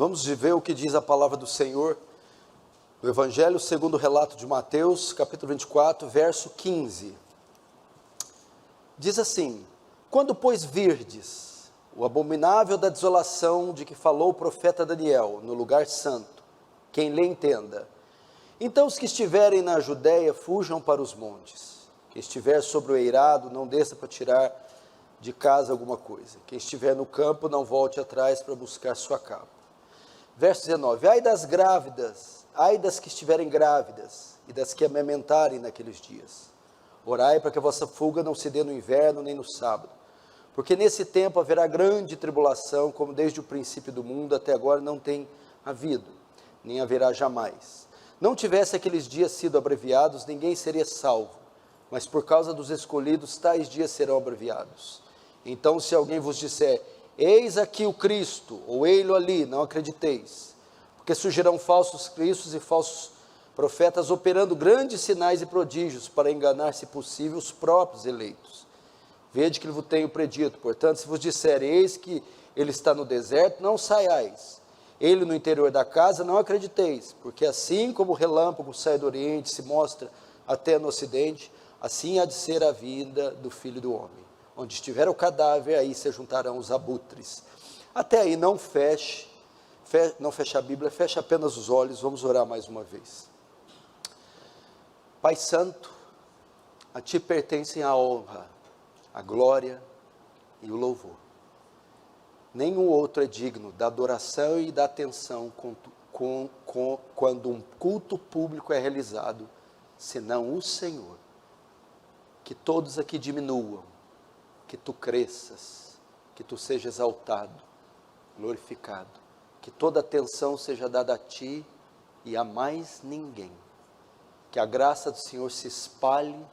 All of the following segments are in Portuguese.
Vamos ver o que diz a palavra do Senhor, no Evangelho segundo o relato de Mateus, capítulo 24, verso 15. Diz assim: quando, pois, virdes o abominável da desolação de que falou o profeta Daniel no lugar santo, quem lê entenda. Então os que estiverem na Judéia fujam para os montes. Quem estiver sobre o eirado não desça para tirar de casa alguma coisa. Quem estiver no campo não volte atrás para buscar sua capa. Verso 19: ai das grávidas, ai das que estiverem grávidas e das que amamentarem naqueles dias. Orai para que a vossa fuga não se dê no inverno nem no sábado, porque nesse tempo haverá grande tribulação, como desde o princípio do mundo até agora não tem havido, nem haverá jamais. Não tivesse aqueles dias sido abreviados, ninguém seria salvo, mas por causa dos escolhidos, tais dias serão abreviados. Então, se alguém vos disser: eis aqui o Cristo, ou ei-lo ali, não acrediteis, porque surgirão falsos cristos e falsos profetas, operando grandes sinais e prodígios, para enganar, se possível, os próprios eleitos. Vede que vos tenho predito. Portanto, se vos disser: eis que ele está no deserto, não saiais. Ele no interior da casa, não acrediteis, porque assim como o relâmpago sai do oriente, se mostra até no ocidente, assim há de ser a vinda do Filho do Homem. Onde estiver o cadáver, aí se juntarão os abutres. Até aí não feche a Bíblia, feche apenas os olhos. Vamos orar mais uma vez. Pai Santo, a Ti pertencem a honra, a glória e o louvor. Nenhum outro é digno da adoração e da atenção quando um culto público é realizado, senão o Senhor. Que todos aqui diminuam, que Tu cresças, que Tu seja exaltado, glorificado, que toda atenção seja dada a Ti e a mais ninguém. Que a graça do Senhor se espalhe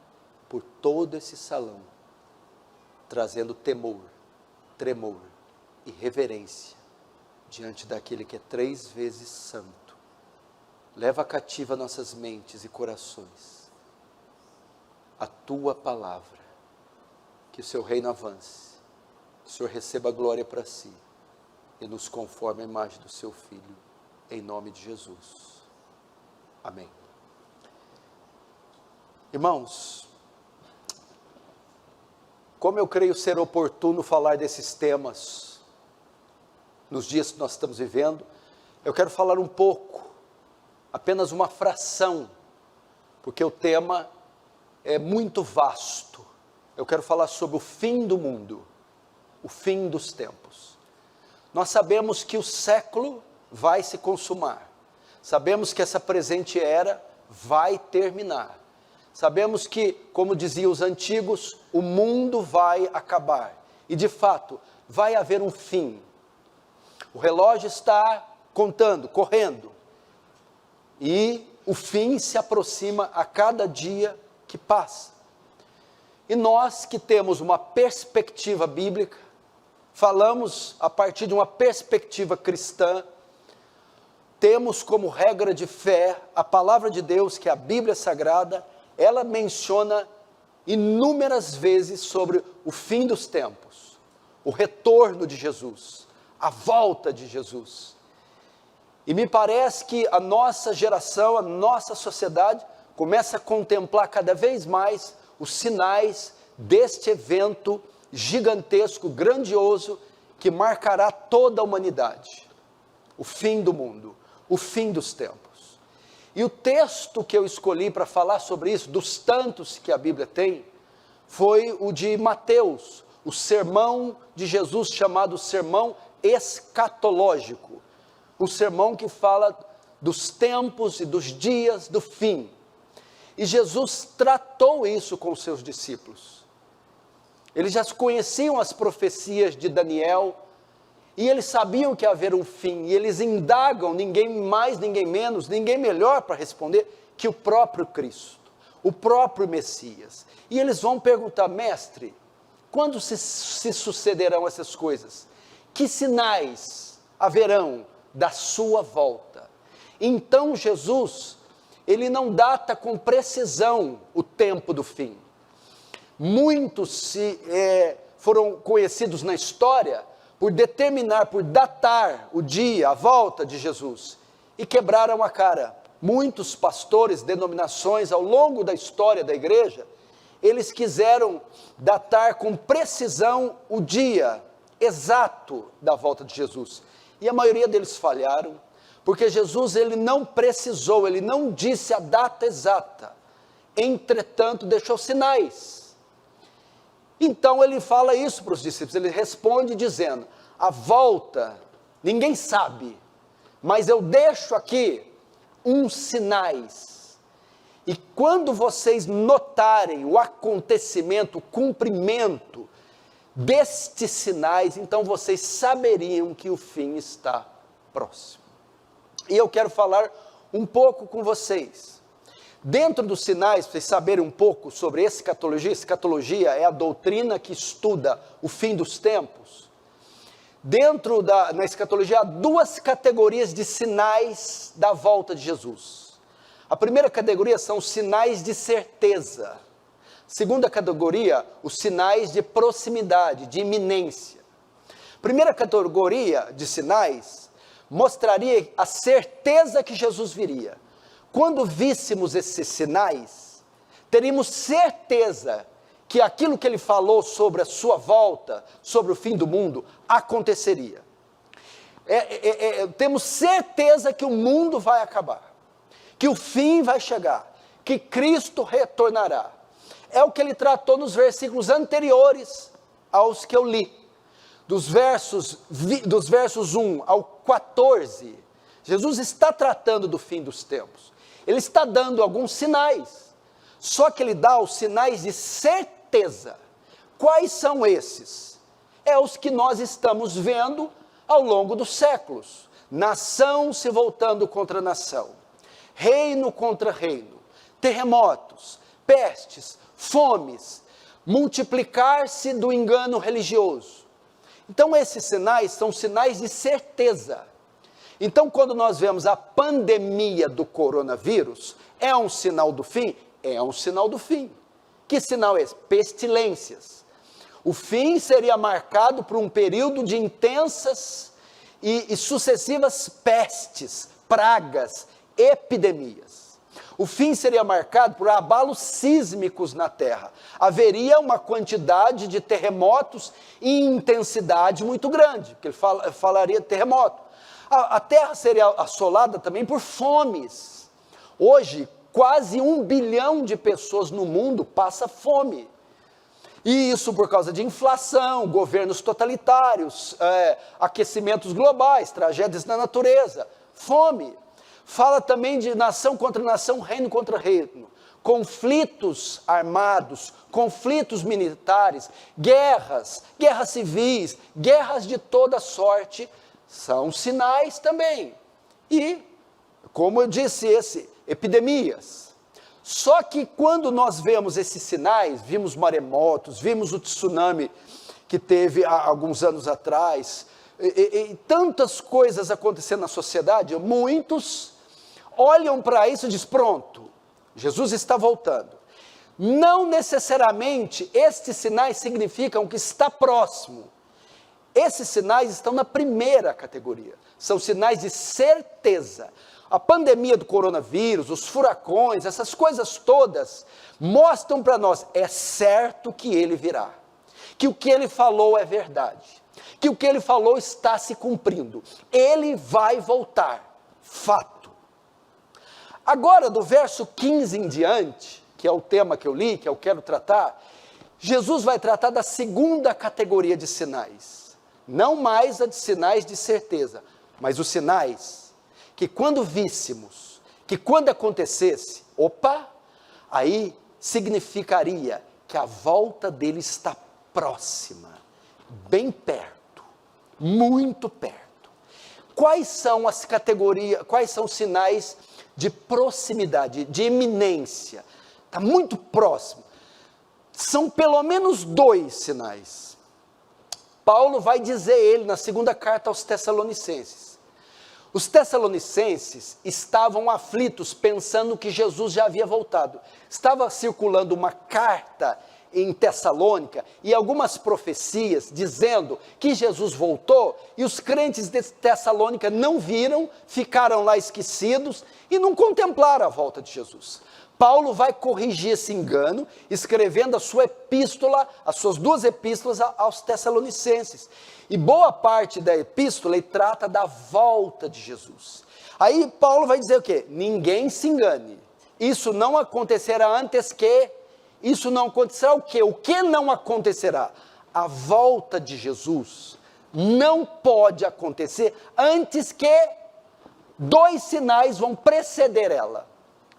por todo esse salão, trazendo temor, tremor e reverência diante daquele que é 3 vezes santo. Leva cativa nossas mentes e corações a Tua palavra, que o Seu reino avance, que o Senhor receba a glória para Si e nos conforme a imagem do Seu Filho, em nome de Jesus, amém. Irmãos, como eu creio ser oportuno falar desses temas nos dias que nós estamos vivendo, eu quero falar um pouco, apenas uma fração, porque o tema é muito vasto. Eu quero falar sobre o fim do mundo, o fim dos tempos. Nós sabemos que o século vai se consumar, sabemos que essa presente era vai terminar, sabemos que, como diziam os antigos, o mundo vai acabar, e de fato, vai haver um fim. O relógio está contando, correndo, e o fim se aproxima a cada dia que passa. E nós que temos uma perspectiva bíblica, falamos a partir de uma perspectiva cristã, temos como regra de fé a palavra de Deus, que é a Bíblia Sagrada. Ela menciona inúmeras vezes sobre o fim dos tempos, o retorno de Jesus, a volta de Jesus. E me parece que a nossa geração, a nossa sociedade, começa a contemplar cada vez mais os sinais deste evento gigantesco, grandioso, que marcará toda a humanidade. O fim do mundo, o fim dos tempos. E o texto que eu escolhi para falar sobre isso, dos tantos que a Bíblia tem, foi o de Mateus, o sermão de Jesus, chamado sermão escatológico, o sermão que fala dos tempos e dos dias do fim. E Jesus tratou isso com os seus discípulos. Eles já conheciam as profecias de Daniel, e eles sabiam que ia haver um fim, e eles indagam, ninguém mais, ninguém menos, ninguém melhor para responder que o próprio Cristo, o próprio Messias. E eles vão perguntar: mestre, quando se sucederão essas coisas? Que sinais haverão da sua volta? Então Jesus, ele não data com precisão o tempo do fim. Muitos foram conhecidos na história por determinar, por datar o dia, a volta de Jesus, e quebraram a cara. Muitos pastores, denominações, ao longo da história da igreja, eles quiseram datar com precisão o dia exato da volta de Jesus. E a maioria deles falharam, porque Jesus ele não precisou, ele não disse a data exata. Entretanto, deixou sinais. Então ele fala isso para os discípulos, ele responde dizendo, a volta, ninguém sabe, mas eu deixo aqui uns sinais. E quando vocês notarem o acontecimento, o cumprimento destes sinais, então vocês saberiam que o fim está próximo. E eu quero falar um pouco com vocês. Dentro dos sinais, para vocês saberem um pouco sobre escatologia, escatologia é a doutrina que estuda o fim dos tempos. Na escatologia há duas categorias de sinais da volta de Jesus. A primeira categoria são os sinais de certeza. Segunda categoria, os sinais de proximidade, de iminência. Primeira categoria de sinais mostraria a certeza que Jesus viria. Quando víssemos esses sinais, teríamos certeza que aquilo que ele falou sobre a sua volta, sobre o fim do mundo, aconteceria. Temos certeza que o mundo vai acabar, que o fim vai chegar, que Cristo retornará. É o que ele tratou nos versículos anteriores aos que eu li. Dos versos 1 ao 14, Jesus está tratando do fim dos tempos. Ele está dando alguns sinais, só que ele dá os sinais de certeza. Quais são esses? É os que nós estamos vendo ao longo dos séculos. Nação se voltando contra nação, reino contra reino, terremotos, pestes, fomes, multiplicar-se do engano religioso. Então esses sinais são sinais de certeza. Então quando nós vemos a pandemia do coronavírus, é um sinal do fim? É um sinal do fim. Que sinal é esse? Pestilências. O fim seria marcado por um período de intensas e sucessivas pestes, pragas, epidemias. O fim seria marcado por abalos sísmicos na terra. Haveria uma quantidade de terremotos em intensidade muito grande, porque ele falaria de terremoto. A terra seria assolada também por fomes. Hoje, quase 1 bilhão de pessoas no mundo passa fome. E isso por causa de inflação, governos totalitários, aquecimentos globais, tragédias na natureza, fome. Fala também de nação contra nação, reino contra reino, conflitos armados, conflitos militares, guerras civis, guerras de toda sorte, são sinais também. E, como eu disse, epidemias. Só que quando nós vemos esses sinais, vimos maremotos, vimos o tsunami que teve há alguns anos atrás, e tantas coisas acontecendo na sociedade, muitos olham para isso e dizem, pronto, Jesus está voltando. Não necessariamente estes sinais significam que está próximo. Esses sinais estão na primeira categoria, são sinais de certeza. A pandemia do coronavírus, os furacões, essas coisas todas, mostram para nós, é certo que ele virá, que o que ele falou é verdade, que o que ele falou está se cumprindo, ele vai voltar, fato. Agora, do verso 15 em diante, que é o tema que eu li, que eu quero tratar, Jesus vai tratar da segunda categoria de sinais. Não mais a de sinais de certeza, mas os sinais que quando víssemos, que quando acontecesse, aí significaria que a volta dele está próxima, bem perto, muito perto. Quais são as categorias, quais são os sinais de proximidade, de iminência? Está muito próximo. São pelo menos 2 sinais. Paulo vai dizer ele na segunda carta aos Tessalonicenses. Os Tessalonicenses estavam aflitos, pensando que Jesus já havia voltado. Estava circulando uma carta em Tessalônica e algumas profecias dizendo que Jesus voltou, e os crentes de Tessalônica não viram, ficaram lá esquecidos e não contemplaram a volta de Jesus. Paulo vai corrigir esse engano, escrevendo a sua epístola, as suas 2 epístolas aos Tessalonicenses. E boa parte da epístola ele trata da volta de Jesus. Aí Paulo vai dizer o quê? Ninguém se engane. Isso não acontecerá antes que... Isso não acontecerá o quê? O que não acontecerá? A volta de Jesus não pode acontecer antes que 2 sinais vão preceder ela.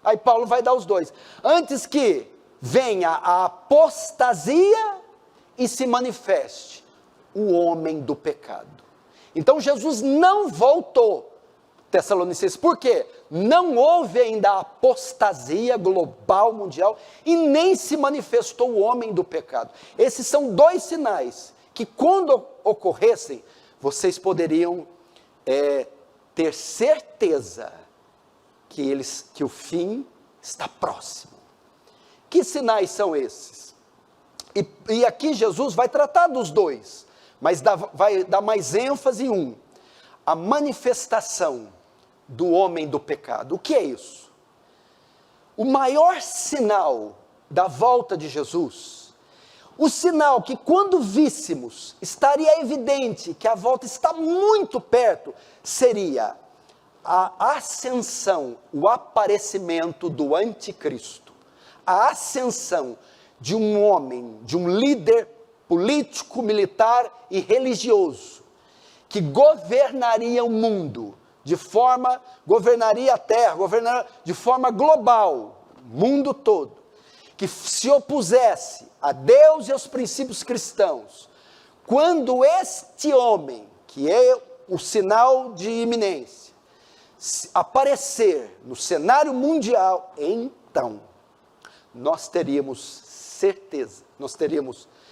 Aí Paulo vai dar os 2. Antes que venha a apostasia e se manifeste o homem do pecado. Então Jesus não voltou, Tessalonicenses. Por quê? Não houve ainda a apostasia global, mundial, e nem se manifestou o homem do pecado. Esses são 2 sinais que, quando ocorressem, vocês poderiam ter certeza que o fim está próximo. Que sinais são esses? E aqui Jesus vai tratar dos 2, mas vai dar mais ênfase em um: a manifestação do homem do pecado. O que é isso? O maior sinal da volta de Jesus, o sinal que quando víssemos, estaria evidente que a volta está muito perto, seria a ascensão, o aparecimento do anticristo, a ascensão de um homem, de um líder político, militar e religioso, que governaria o mundo, governaria a terra, governaria de forma global, mundo todo, que se opusesse a Deus e aos princípios cristãos. Quando este homem, que é o sinal de iminência, aparecer no cenário mundial, então nós teríamos certeza,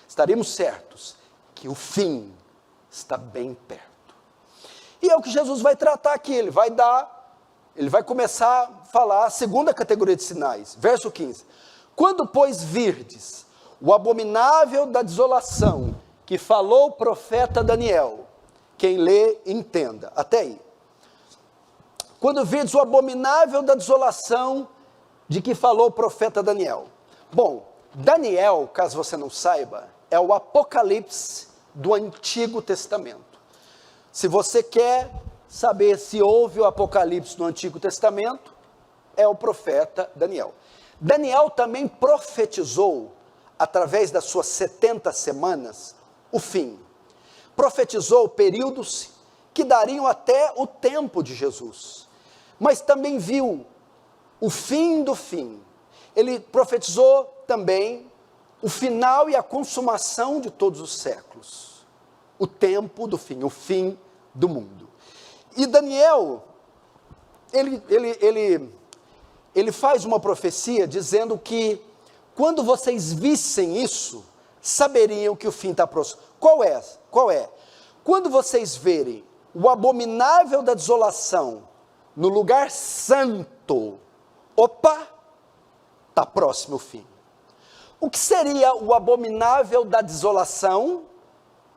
estaríamos certos que o fim está bem perto. E é o que Jesus vai tratar aqui. Ele vai começar a falar a segunda categoria de sinais, verso 15: quando pois virdes o abominável da desolação, que falou o profeta Daniel, quem lê entenda, até aí. Quando virdes o abominável da desolação, de que falou o profeta Daniel. Bom, Daniel, caso você não saiba, é o Apocalipse do Antigo Testamento. Se você quer saber se houve o Apocalipse no Antigo Testamento, é o profeta Daniel. Daniel também profetizou, através das suas 70 semanas, o fim. Profetizou períodos que dariam até o tempo de Jesus. Mas também viu o fim do fim. Ele profetizou também o final e a consumação de todos os séculos. O tempo do fim, o fim do mundo. E Daniel, ele faz uma profecia dizendo que quando vocês vissem isso, saberiam que o fim está próximo. Qual é? Quando vocês verem o abominável da desolação no lugar santo, opa, está próximo o fim. O que seria o abominável da desolação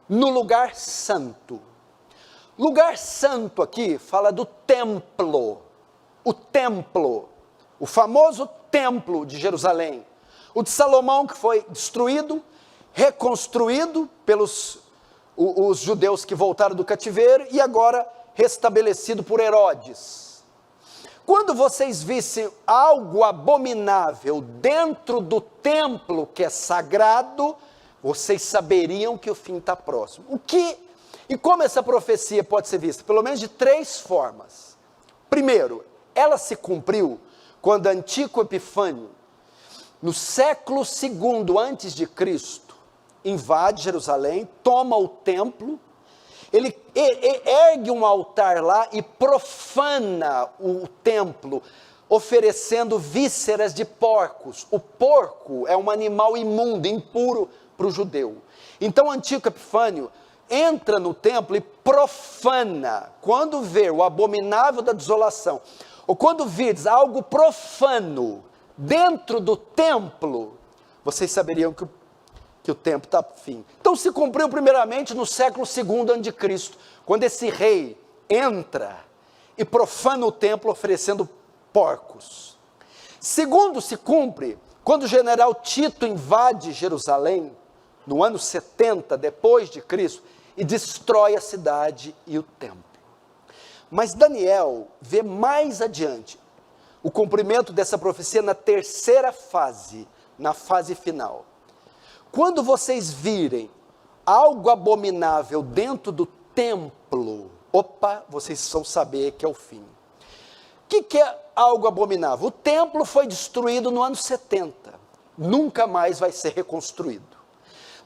no lugar santo? Lugar santo aqui fala do templo, o famoso templo de Jerusalém, o de Salomão, que foi destruído, reconstruído pelos os judeus que voltaram do cativeiro e agora restabelecido por Herodes. Quando vocês vissem algo abominável dentro do templo que é sagrado, vocês saberiam que o fim está próximo. E como essa profecia pode ser vista? Pelo menos de 3 formas. Primeiro, ela se cumpriu quando Antíoco Epifânio, no século II antes de Cristo, invade Jerusalém, toma o templo, ele ergue um altar lá e profana o templo, oferecendo vísceras de porcos. O porco é um animal imundo, impuro para o judeu. Então Antíoco Epifânio entra no templo e profana. Quando vê o abominável da desolação, ou quando virdes algo profano dentro do templo, vocês saberiam que que o tempo está fim. Então se cumpriu primeiramente no século II a.C., quando esse rei entra e profana o templo oferecendo porcos. Segundo se cumpre quando o general Tito invade Jerusalém, no ano 70 depois de Cristo, e destrói a cidade e o templo. Mas Daniel vê mais adiante o cumprimento dessa profecia na terceira fase, na fase final. Quando vocês virem algo abominável dentro do templo, vocês vão saber que é o fim. O que é algo abominável? O templo foi destruído no ano 70, nunca mais vai ser reconstruído.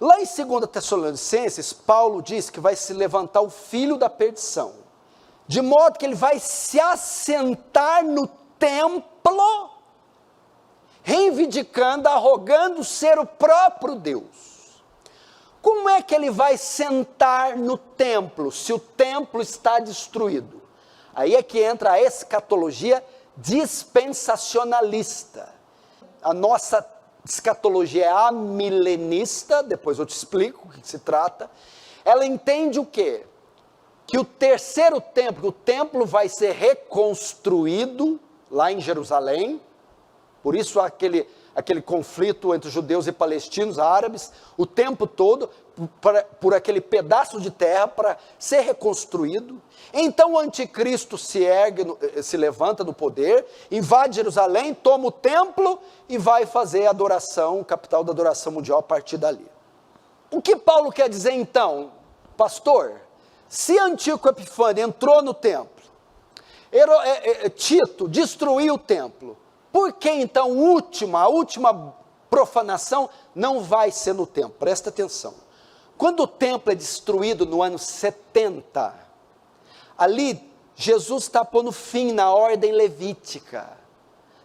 Lá em 2 Tessalonicenses, Paulo diz que vai se levantar o filho da perdição, de modo que ele vai se assentar no templo, reivindicando, arrogando ser o próprio Deus. Como é que ele vai sentar no templo, se o templo está destruído? Aí é que entra a escatologia dispensacionalista. A nossa escatologia é amilenista, depois eu te explico o que se trata. Ela entende o quê? Que o terceiro templo, que o templo vai ser reconstruído lá em Jerusalém. Por isso aquele conflito entre judeus e palestinos, árabes, o tempo todo, por aquele pedaço de terra para ser reconstruído. Então o anticristo se ergue, se levanta no poder, invade Jerusalém, toma o templo e vai fazer a adoração, capital da adoração mundial a partir dali. O que Paulo quer dizer então? Pastor, se Antíoco Epifânio entrou no templo, Tito destruiu o templo, por que então a última profanação não vai ser no templo? Presta atenção. Quando o templo é destruído no ano 70, ali Jesus está pondo fim na ordem levítica,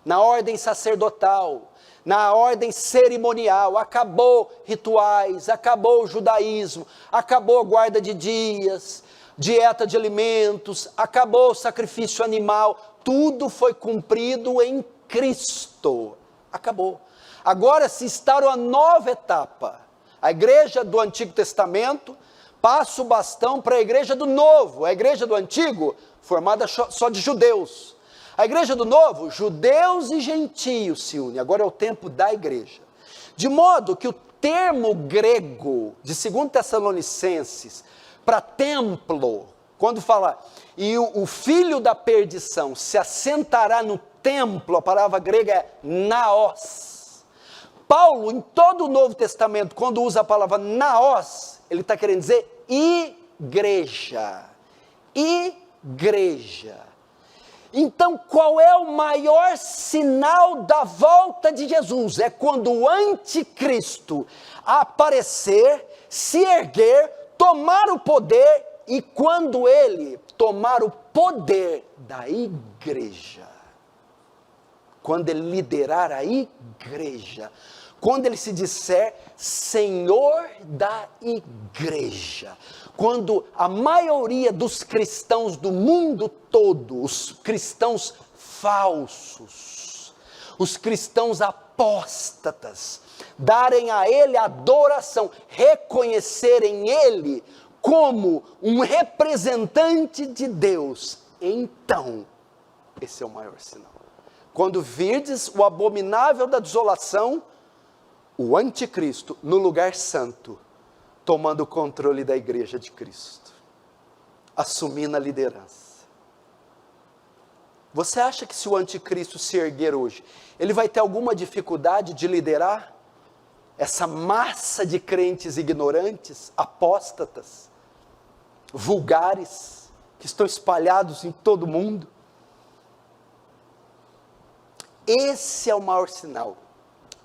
na ordem sacerdotal, na ordem cerimonial. Acabou rituais, acabou o judaísmo, acabou a guarda de dias, dieta de alimentos, acabou o sacrifício animal, tudo foi cumprido em Cristo, acabou. Agora se instaura uma nova etapa. A igreja do Antigo Testamento passa o bastão para a igreja do Novo. A igreja do Antigo, formada só de judeus. A igreja do Novo, judeus e gentios se unem. Agora é o tempo da igreja. De modo que o termo grego de 2 Tessalonicenses para templo, quando fala, e o filho da perdição se assentará no templo, a palavra grega é naos. Paulo, em todo o Novo Testamento, quando usa a palavra naos, ele está querendo dizer igreja. Igreja. Então, qual é o maior sinal da volta de Jesus? É quando o anticristo aparecer, se erguer, tomar o poder, e quando ele tomar o poder da igreja, quando ele liderar a igreja, quando ele se disser Senhor da igreja, quando a maioria dos cristãos do mundo todo, os cristãos falsos, os cristãos apóstatas, darem a ele adoração, reconhecerem ele como um representante de Deus, então, esse é o maior sinal. Quando virdes o abominável da desolação, o anticristo no lugar santo, tomando o controle da igreja de Cristo, assumindo a liderança. Você acha que se o anticristo se erguer hoje, ele vai ter alguma dificuldade de liderar essa massa de crentes ignorantes, apóstatas, vulgares, que estão espalhados em todo o mundo? Esse é o maior sinal,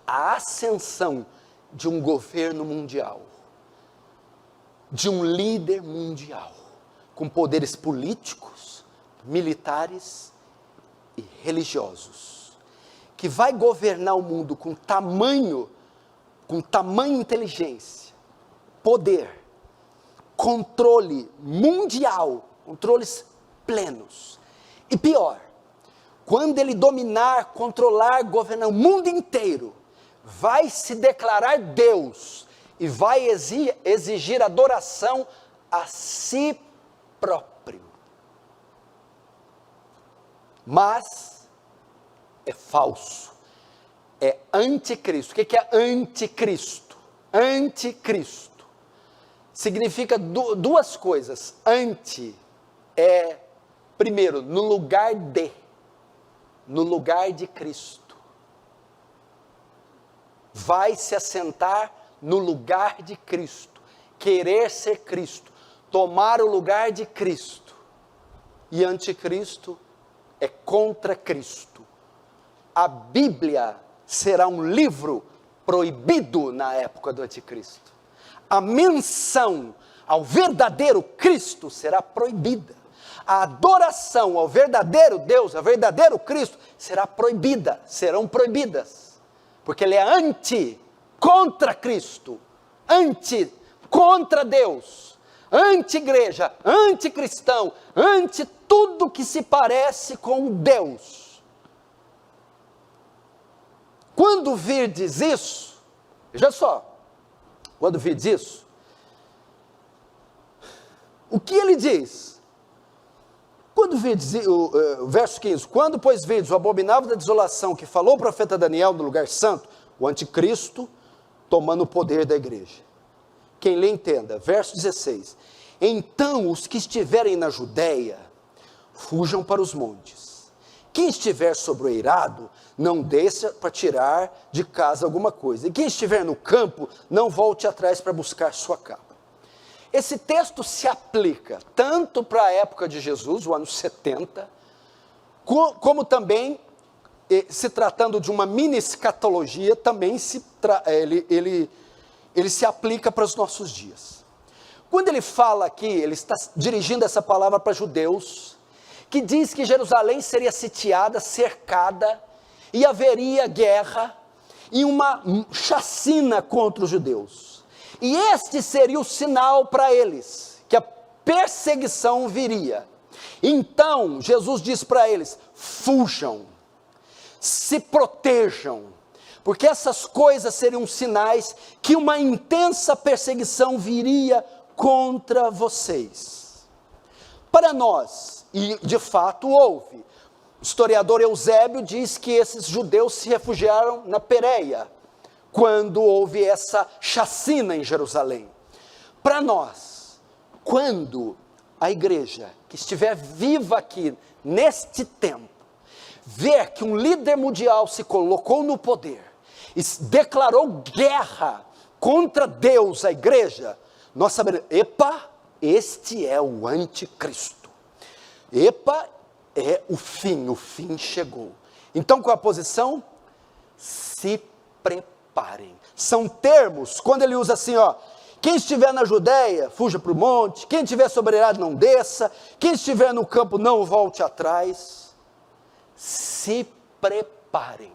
a ascensão de um governo mundial, de um líder mundial, com poderes políticos, militares e religiosos, que vai governar o mundo com tamanho inteligência, poder, controle mundial, controles plenos. E pior, quando ele dominar, controlar, governar o mundo inteiro, vai se declarar Deus e vai exigir adoração a si próprio. Mas é falso, é anticristo. O que é anticristo? Anticristo significa duas coisas. Anti é, primeiro, no lugar de Cristo. Vai se assentar no lugar de Cristo, querer ser Cristo, tomar o lugar de Cristo. E anticristo é contra Cristo. A Bíblia será um livro proibido na época do anticristo. A menção ao verdadeiro Cristo será proibida. A adoração ao verdadeiro Deus, ao verdadeiro Cristo, será proibida, serão proibidas. Porque ele é contra Cristo, contra Deus, anti-igreja, anticristão, anti tudo que se parece com Deus. Quando virdes isso, veja só, quando virdes isso, o que ele diz? Quando virdes, o verso 15, quando pois virdes o abominável da desolação que falou o profeta Daniel no lugar santo, o anticristo tomando o poder da igreja. Quem lê entenda, verso 16, então os que estiverem na Judeia, fujam para os montes. Quem estiver sobre o eirado, não desça para tirar de casa alguma coisa. E quem estiver no campo, não volte atrás para buscar sua capa. Esse texto se aplica tanto para a época de Jesus, o ano 70, como também, se tratando de uma mini escatologia, também ele se aplica para os nossos dias. Quando ele fala aqui, ele está dirigindo essa palavra para judeus, que diz que Jerusalém seria sitiada, cercada, e haveria guerra e uma chacina contra os judeus. E este seria o sinal para eles, que a perseguição viria. Então, Jesus diz para eles, fujam, se protejam, porque essas coisas seriam sinais que uma intensa perseguição viria contra vocês. Para nós, e de fato houve, o historiador Eusébio diz que esses judeus se refugiaram na Pérea, quando houve essa chacina em Jerusalém. Para nós, quando a igreja que estiver viva aqui, neste tempo, ver que um líder mundial se colocou no poder, e declarou guerra contra Deus, a igreja, nós saberemos, epa, este é o anticristo. Epa, é o fim chegou. Então qual a posição? Se preparem. São termos, quando ele usa assim, ó, quem estiver na Judeia, fuja para o monte, quem estiver sobre eirado, não desça, quem estiver no campo, não volte atrás. Se preparem.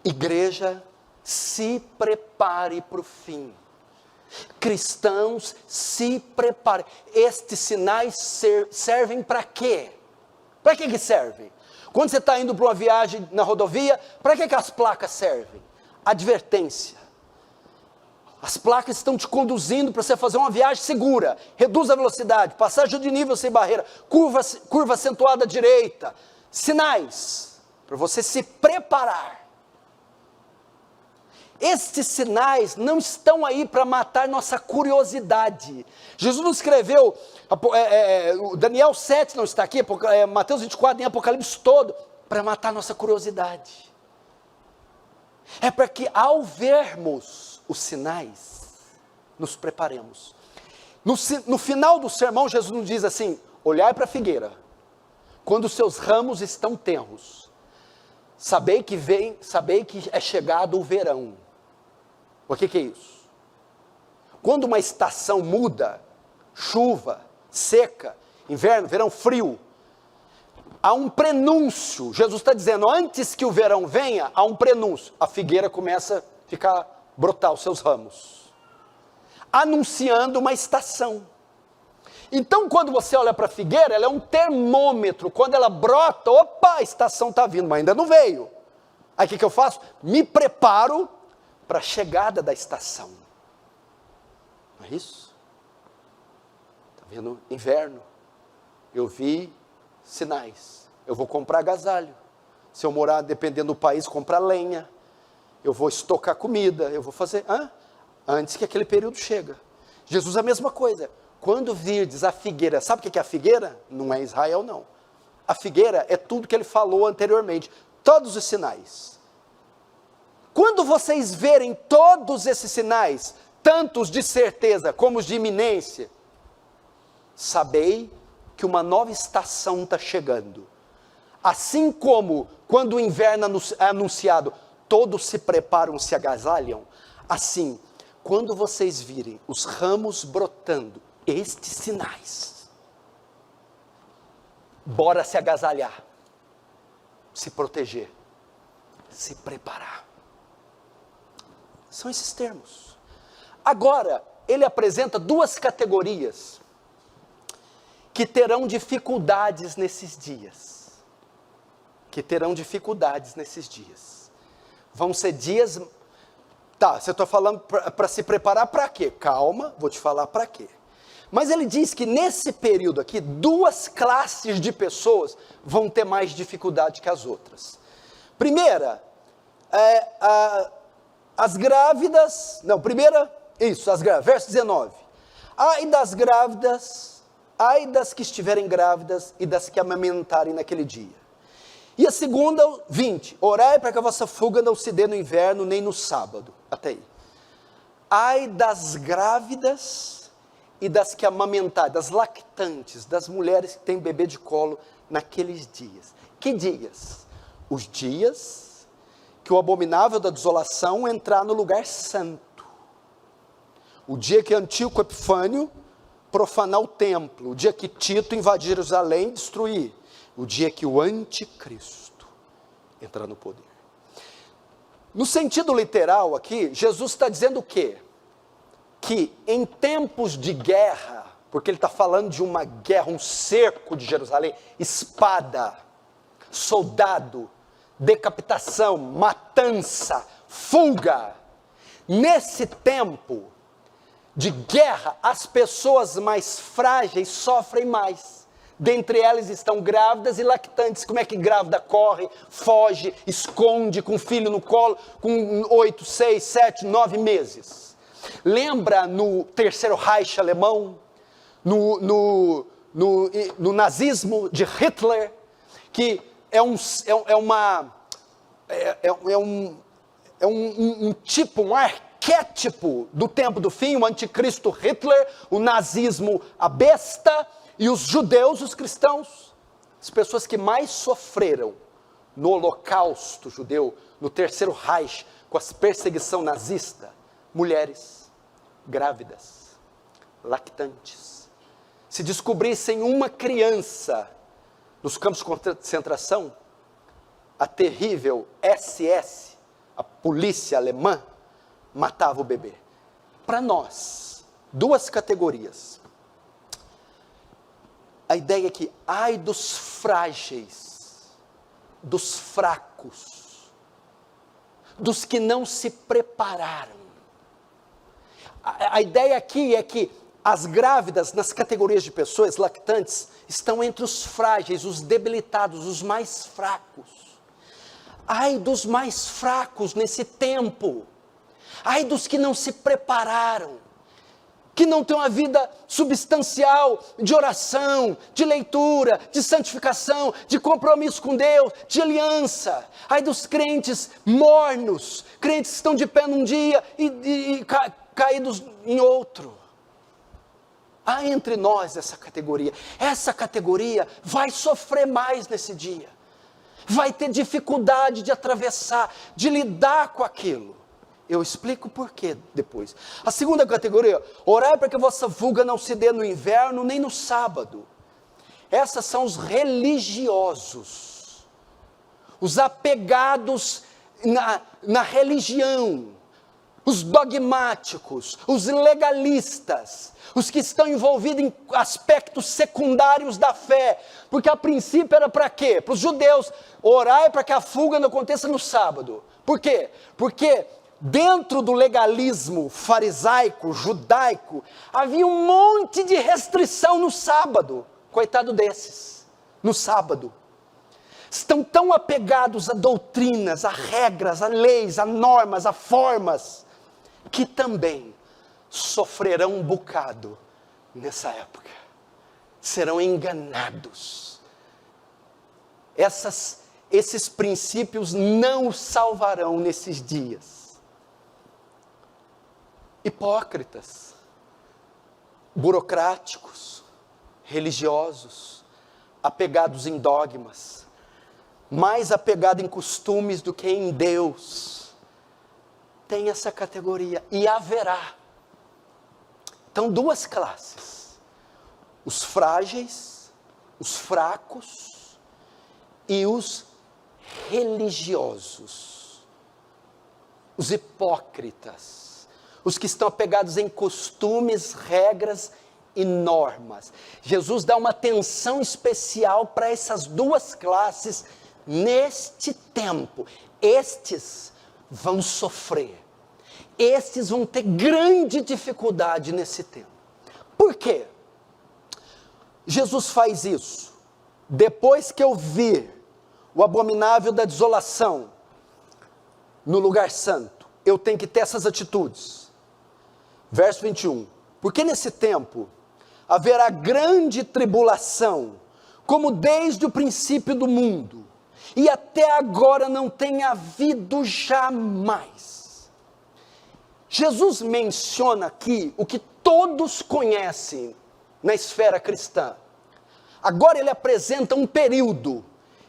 Igreja, se prepare para o fim. Cristãos, se preparem. Estes sinais servem para quê? Para que servem? Quando você está indo para uma viagem na rodovia, para que as placas servem? Advertência. As placas estão te conduzindo para você fazer uma viagem segura. Reduz a velocidade, passagem de nível sem barreira, curva acentuada à direita. Sinais para você se preparar. Estes sinais não estão aí para matar nossa curiosidade. Jesus não escreveu, Daniel 7 não está aqui, Mateus 24, nem Apocalipse todo, para matar nossa curiosidade. É para que ao vermos os sinais, nos preparemos. No final do sermão, Jesus nos diz assim, olhai para a figueira, quando os seus ramos estão tenros, sabei que é chegado o verão. O que é isso? Quando uma estação muda, chuva, seca, inverno, verão, frio, há um prenúncio. Jesus está dizendo, antes que o verão venha, há um prenúncio. A figueira começa a brotar os seus ramos, anunciando uma estação. Então, quando você olha para a figueira, ela é um termômetro. Quando ela brota, opa, a estação está vindo, mas ainda não veio. Aí o que eu faço? Me preparo para a chegada da estação. Não é isso? Está vendo? Inverno. Eu vi sinais. Eu vou comprar agasalho. Se eu morar, dependendo do país, comprar lenha. Eu vou estocar comida. Eu vou fazer... antes que aquele período chega. Jesus a mesma coisa. Quando virdes a figueira, sabe o que é a figueira? Não é Israel, não. A figueira é tudo que ele falou anteriormente. Todos os sinais. Quando vocês verem todos esses sinais, tanto os de certeza como os de iminência, sabei que uma nova estação está chegando. Assim como quando o inverno é anunciado, todos se preparam, se agasalham, assim, quando vocês virem os ramos brotando, estes sinais, bora se agasalhar, se proteger, se preparar. São esses termos. Agora, ele apresenta duas categorias que terão dificuldades nesses dias. Vão ser dias... Tá, você está falando para se preparar para quê? Calma, vou te falar para quê. Mas ele diz que nesse período aqui, duas classes de pessoas vão ter mais dificuldade que as outras. Primeira, as grávidas, as grávidas, verso 19. Ai das grávidas, ai das que estiverem grávidas e das que amamentarem naquele dia. E a segunda, 20, orai para que a vossa fuga não se dê no inverno nem no sábado. Até aí. Ai das grávidas e das que amamentarem, das lactantes, das mulheres que têm bebê de colo naqueles dias. Que dias? Os dias que o abominável da desolação entrar no lugar santo. O dia que Antíoco Epifânio profanar o templo. O dia que Tito invadir Jerusalém e destruir. O dia que o anticristo entrar no poder. No sentido literal aqui, Jesus está dizendo o quê? Que em tempos de guerra, porque ele está falando de uma guerra, um cerco de Jerusalém, espada, soldado, decapitação, matança, fuga. Nesse tempo de guerra, as pessoas mais frágeis sofrem mais. Dentre elas estão grávidas e lactantes. Como é que grávida corre, foge, esconde com o filho no colo, com 8, 6, 7, 9 meses? Lembra no Terceiro Reich alemão, no nazismo de Hitler, que é um tipo, um arquétipo do tempo do fim, o anticristo Hitler, o nazismo, a besta, e os judeus, os cristãos, as pessoas que mais sofreram no holocausto judeu, no Terceiro Reich, com a perseguição nazista, mulheres, grávidas, lactantes. Se descobrissem uma criança nos campos de concentração, a terrível SS, a polícia alemã, matava o bebê. Para nós, duas categorias. A ideia é que, ai dos frágeis, dos fracos, dos que não se prepararam. A ideia aqui é que as grávidas, nas categorias de pessoas lactantes, estão entre os frágeis, os debilitados, os mais fracos. Ai dos mais fracos nesse tempo. Ai dos que não se prepararam, que não têm uma vida substancial de oração, de leitura, de santificação, de compromisso com Deus, de aliança. Ai dos crentes mornos, crentes que estão de pé num dia e caídos em outro. Há entre nós essa categoria. Essa categoria vai sofrer mais nesse dia. Vai ter dificuldade de atravessar, de lidar com aquilo. Eu explico por quê depois. A segunda categoria, orai para que a vossa fuga não se dê no inverno nem no sábado. Essas são os religiosos, os apegados na religião, os dogmáticos, os legalistas, os que estão envolvidos em aspectos secundários da fé, porque a princípio era para quê? Para os judeus, orai para que a fuga não aconteça no sábado. Por quê? Porque dentro do legalismo farisaico, judaico, havia um monte de restrição no sábado. Coitado desses, no sábado. Estão tão apegados a doutrinas, a regras, a leis, a normas, a formas, que também sofrerão um bocado nessa época. Serão enganados. Esses princípios não os salvarão nesses dias. Hipócritas, burocráticos, religiosos, apegados em dogmas, mais apegado em costumes do que em Deus, tem essa categoria, e haverá. Então, duas classes: os frágeis, os fracos e os religiosos, os hipócritas, os que estão apegados em costumes, regras e normas. Jesus dá uma atenção especial para essas duas classes neste tempo. Estes vão sofrer, estes vão ter grande dificuldade nesse tempo. Por quê? Jesus faz isso. Depois que eu vir o abominável da desolação no lugar santo, eu tenho que ter essas atitudes. Verso 21. Porque nesse tempo haverá grande tribulação, como desde o princípio do mundo, e até agora não tem havido jamais. Jesus menciona aqui o que todos conhecem na esfera cristã. Agora ele apresenta um período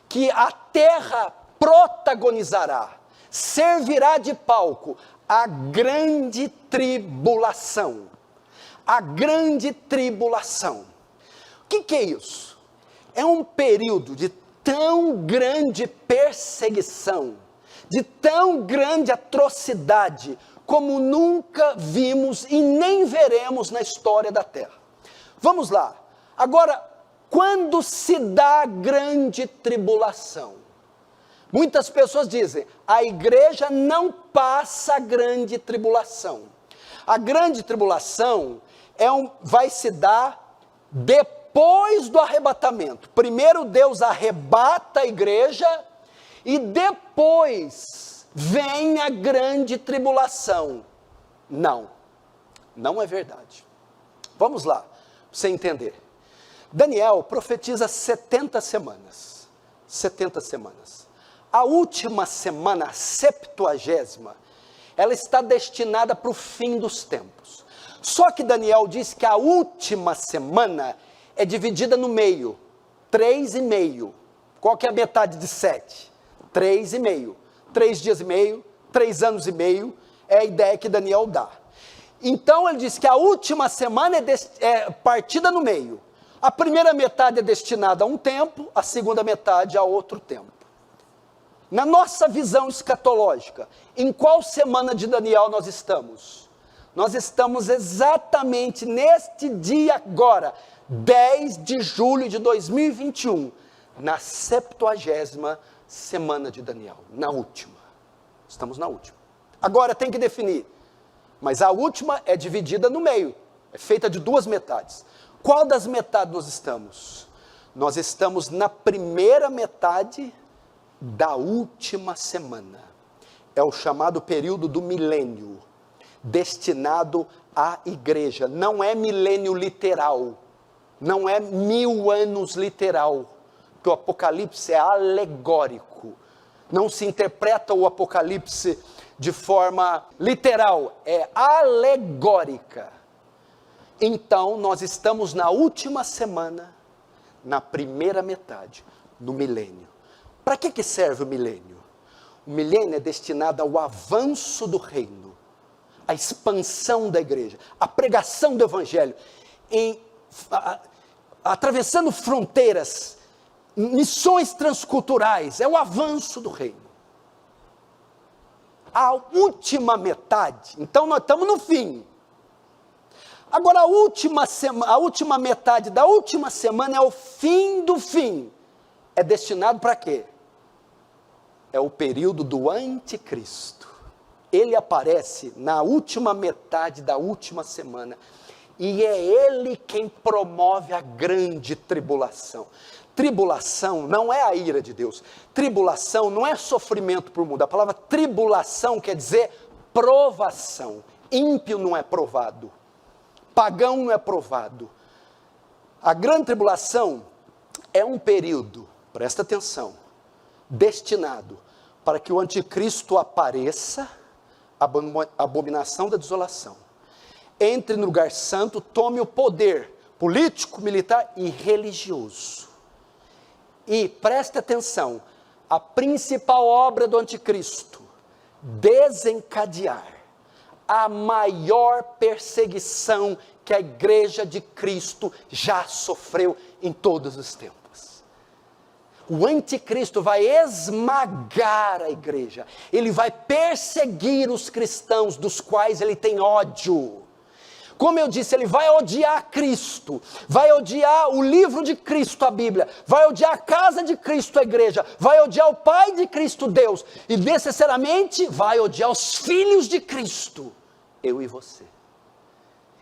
que a terra protagonizará, servirá de palco a grande tribulação. A grande tribulação. O que é isso? É um período de tão grande perseguição, de tão grande atrocidade, como nunca vimos e nem veremos na história da terra. Vamos lá. Agora, quando se dá a grande tribulação? Muitas pessoas dizem, a igreja não passa a grande tribulação. A grande tribulação vai se dar depois do arrebatamento. Primeiro Deus arrebata a igreja e depois vem a grande tribulação. Não é verdade. Vamos lá, para você entender. Daniel profetiza 70 semanas. 70 semanas. A última semana, a 70ª, ela está destinada para o fim dos tempos. Só que Daniel diz que a última semana é dividida no meio, 3,5. Qual que é a metade de 7? 3,5. 3 dias e meio, 3 anos e meio, é a ideia que Daniel dá. Então ele diz que a última semana é partida no meio. A primeira metade é destinada a um tempo, a segunda metade a outro tempo. Na nossa visão escatológica, em qual semana de Daniel nós estamos? Nós estamos exatamente neste dia agora, 10 de julho de 2021, na 70ª semana de Daniel, na última. Estamos na última. Agora tem que definir, mas a última é dividida no meio, é feita de duas metades. Qual das metades nós estamos? Nós estamos na primeira metade da última semana. É o chamado período do milênio, destinado à igreja. Não é milênio literal, não é 1000 anos literal, porque o Apocalipse é alegórico. Não se interpreta o Apocalipse de forma literal, é alegórica. Então nós estamos na última semana, na primeira metade, no milênio. Para que serve o milênio? O milênio é destinado ao avanço do reino, à expansão da igreja, à pregação do evangelho, atravessando fronteiras, missões transculturais, é o avanço do reino. A última metade, então nós estamos no fim. Agora a última metade da última semana é o fim do fim. É destinado para quê? É o período do anticristo. ele aparece na última metade da última semana, e é ele quem promove a grande tribulação. Tribulação não é a ira de Deus, tribulação não é sofrimento por mundo, a palavra tribulação quer dizer provação. Ímpio não é provado, pagão não é provado. A grande tribulação é um período, presta atenção, destinado para que o anticristo apareça, abominação da desolação, entre no lugar santo, tome o poder político, militar e religioso. E preste atenção, a principal obra do anticristo, desencadear a maior perseguição que a igreja de Cristo já sofreu em todos os tempos. O anticristo vai esmagar a igreja, ele vai perseguir os cristãos dos quais ele tem ódio. Como eu disse, ele vai odiar Cristo, vai odiar o livro de Cristo, a Bíblia, vai odiar a casa de Cristo, a igreja, vai odiar o Pai de Cristo, Deus, e necessariamente vai odiar os filhos de Cristo, eu e você.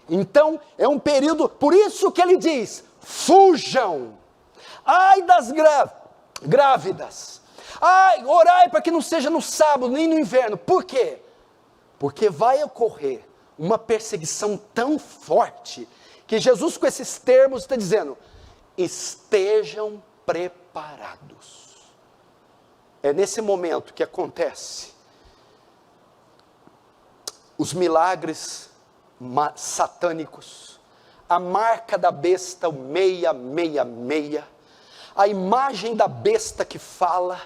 Então, é um período, por isso que ele diz, fujam, ai das grávidas, ai, orai para que não seja no sábado, nem no inverno. Por quê? Porque vai ocorrer uma perseguição tão forte, que Jesus com esses termos está dizendo, estejam preparados. É nesse momento que acontece os milagres satânicos, a marca da besta, o 666, a imagem da besta que fala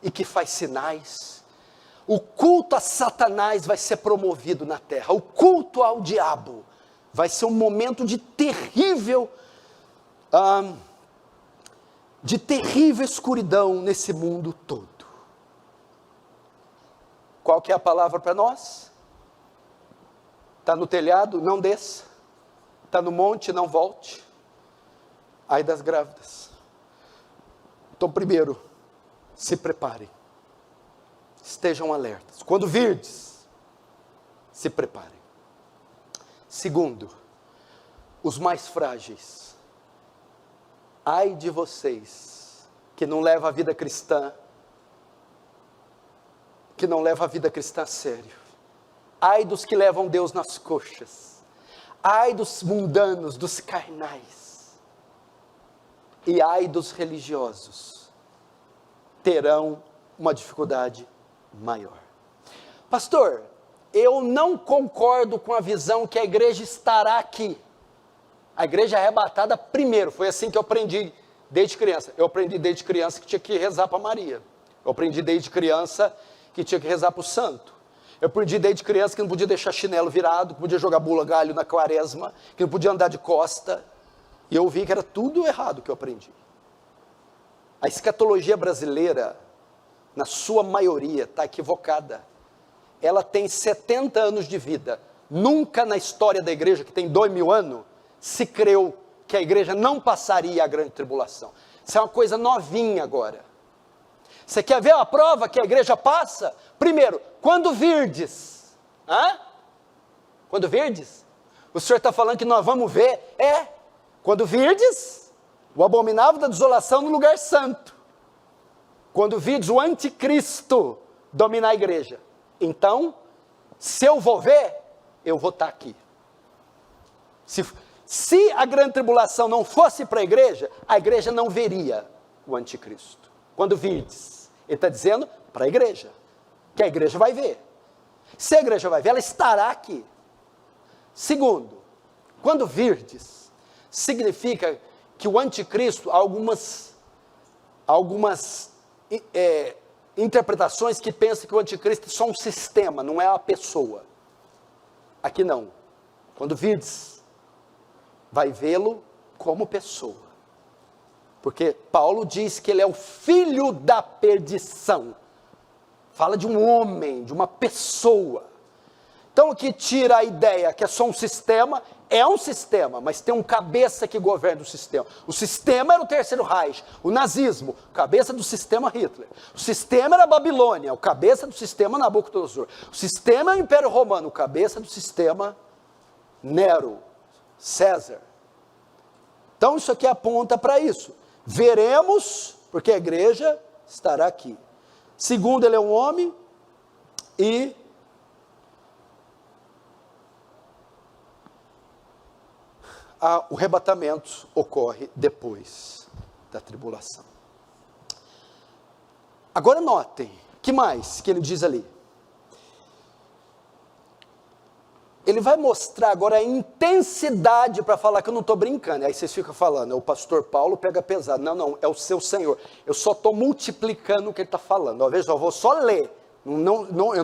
e que faz sinais. O culto a Satanás vai ser promovido na terra, o culto ao diabo vai ser um momento de terrível escuridão nesse mundo todo. Qual que é a palavra para nós? Está no telhado? Não desça. Está no monte? Não volte. Ai das grávidas. Então, primeiro, se preparem. Estejam alertas. Quando virdes, se preparem. Segundo, os mais frágeis. Ai de vocês que não levam a vida cristã, a sério. Ai dos que levam Deus nas coxas. Ai dos mundanos, dos carnais. E ai dos religiosos. Terão uma dificuldade maior. Pastor, eu não concordo com a visão que a igreja estará aqui. A igreja é arrebatada primeiro, foi assim que eu aprendi desde criança. Eu aprendi desde criança que tinha que rezar para Maria. Eu aprendi desde criança que tinha que rezar para o santo. Eu aprendi desde criança que não podia deixar chinelo virado, que podia jogar bula galho na quaresma, que não podia andar de costa. E eu vi que era tudo errado que eu aprendi. A escatologia brasileira, na sua maioria, está equivocada. Ela tem 70 anos de vida. Nunca na história da igreja, que tem 2000 anos, se creu que a igreja não passaria a grande tribulação. Isso é uma coisa novinha agora. Você quer ver a prova que a igreja passa? Primeiro, quando virdes. Quando virdes? O Senhor está falando que nós vamos ver? Quando virdes, o abominável da desolação no lugar santo. Quando virdes o anticristo dominar a igreja. Então, se eu vou ver, eu vou estar aqui. Se a grande tribulação não fosse para a igreja não veria o anticristo. Quando virdes, ele está dizendo para a igreja, que a igreja vai ver. Se a igreja vai ver, ela estará aqui. Segundo, quando virdes, significa que o anticristo, algumas interpretações que pensam que o anticristo é só um sistema, não é a pessoa. Aqui não. Quando virdes, vai vê-lo como pessoa. Porque Paulo diz que ele é o filho da perdição. Fala de um homem, de uma pessoa. Então aqui tira a ideia que é só um sistema, é um sistema, mas tem um cabeça que governa o sistema. O sistema era o Terceiro Reich, o nazismo, cabeça do sistema Hitler. O sistema era a Babilônia, o cabeça do sistema Nabucodonosor. O sistema é o Império Romano, o cabeça do sistema Nero, César. Então isso aqui aponta para isso. Veremos, porque a igreja estará aqui. Segundo, ele é um homem e o arrebatamento ocorre depois da tribulação. Agora notem, que mais que ele diz ali? Ele vai mostrar agora a intensidade para falar que eu não estou brincando. Aí vocês ficam falando, o pastor Paulo pega pesado. Não, não, é o seu Senhor. Eu só estou multiplicando o que ele está falando. Ó, veja, eu vou só ler. Eu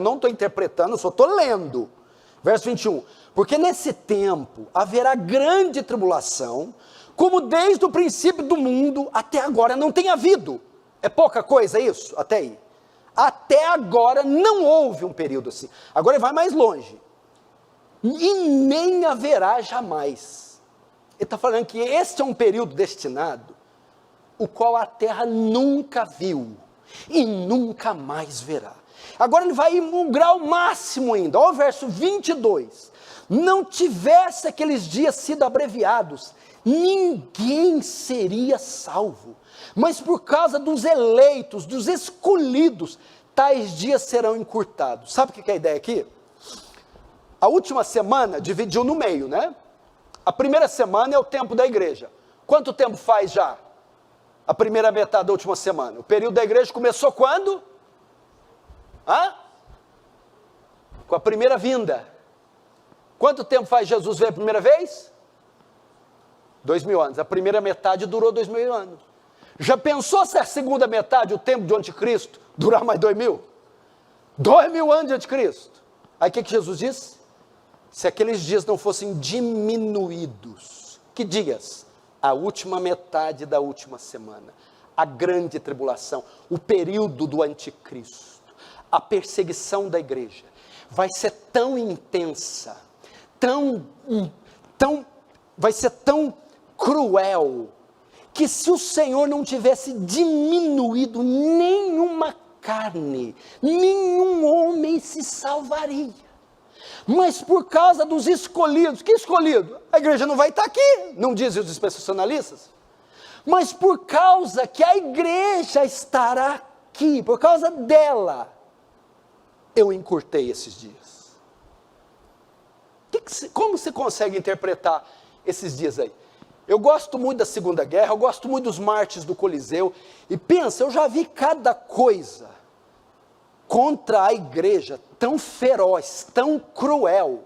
não estou interpretando, eu só estou lendo. Verso 21. Porque nesse tempo haverá grande tribulação, como desde o princípio do mundo até agora não tem havido. É pouca coisa isso? Até aí. Até agora não houve um período assim. Agora ele vai mais longe. E nem haverá jamais. Ele está falando que este é um período destinado, o qual a terra nunca viu e nunca mais verá. Agora ele vai um grau máximo ainda, olha o verso 22. Não tivesse aqueles dias sido abreviados, ninguém seria salvo. Mas por causa dos eleitos, dos escolhidos, tais dias serão encurtados. Sabe o que é a ideia aqui? A última semana dividiu no meio, né? A primeira semana é o tempo da igreja. Quanto tempo faz já? A primeira metade da última semana. O período da igreja começou quando? Com a primeira vinda. Quanto tempo faz Jesus veio a primeira vez? 2000 anos. A primeira metade durou 2000 anos. Já pensou se a segunda metade, o tempo de anticristo, durar mais 2000? 2000 anos de anticristo. Aí o que Jesus disse? Se aqueles dias não fossem diminuídos. Que dias? A última metade da última semana. A grande tribulação. O período do anticristo. A perseguição da igreja. Vai ser tão intensa. Vai ser tão cruel. Que se o Senhor não tivesse diminuído nenhuma carne, nenhum homem se salvaria. Mas por causa dos escolhidos, que escolhido? A igreja não vai estar aqui, não dizem os dispensacionalistas. Mas por causa que a igreja estará aqui, por causa dela, eu encurtei esses dias. Como você consegue interpretar esses dias aí? Eu gosto muito da Segunda Guerra, eu gosto muito dos mártires do Coliseu, e pensa, eu já vi cada coisa contra a igreja, tão feroz, tão cruel,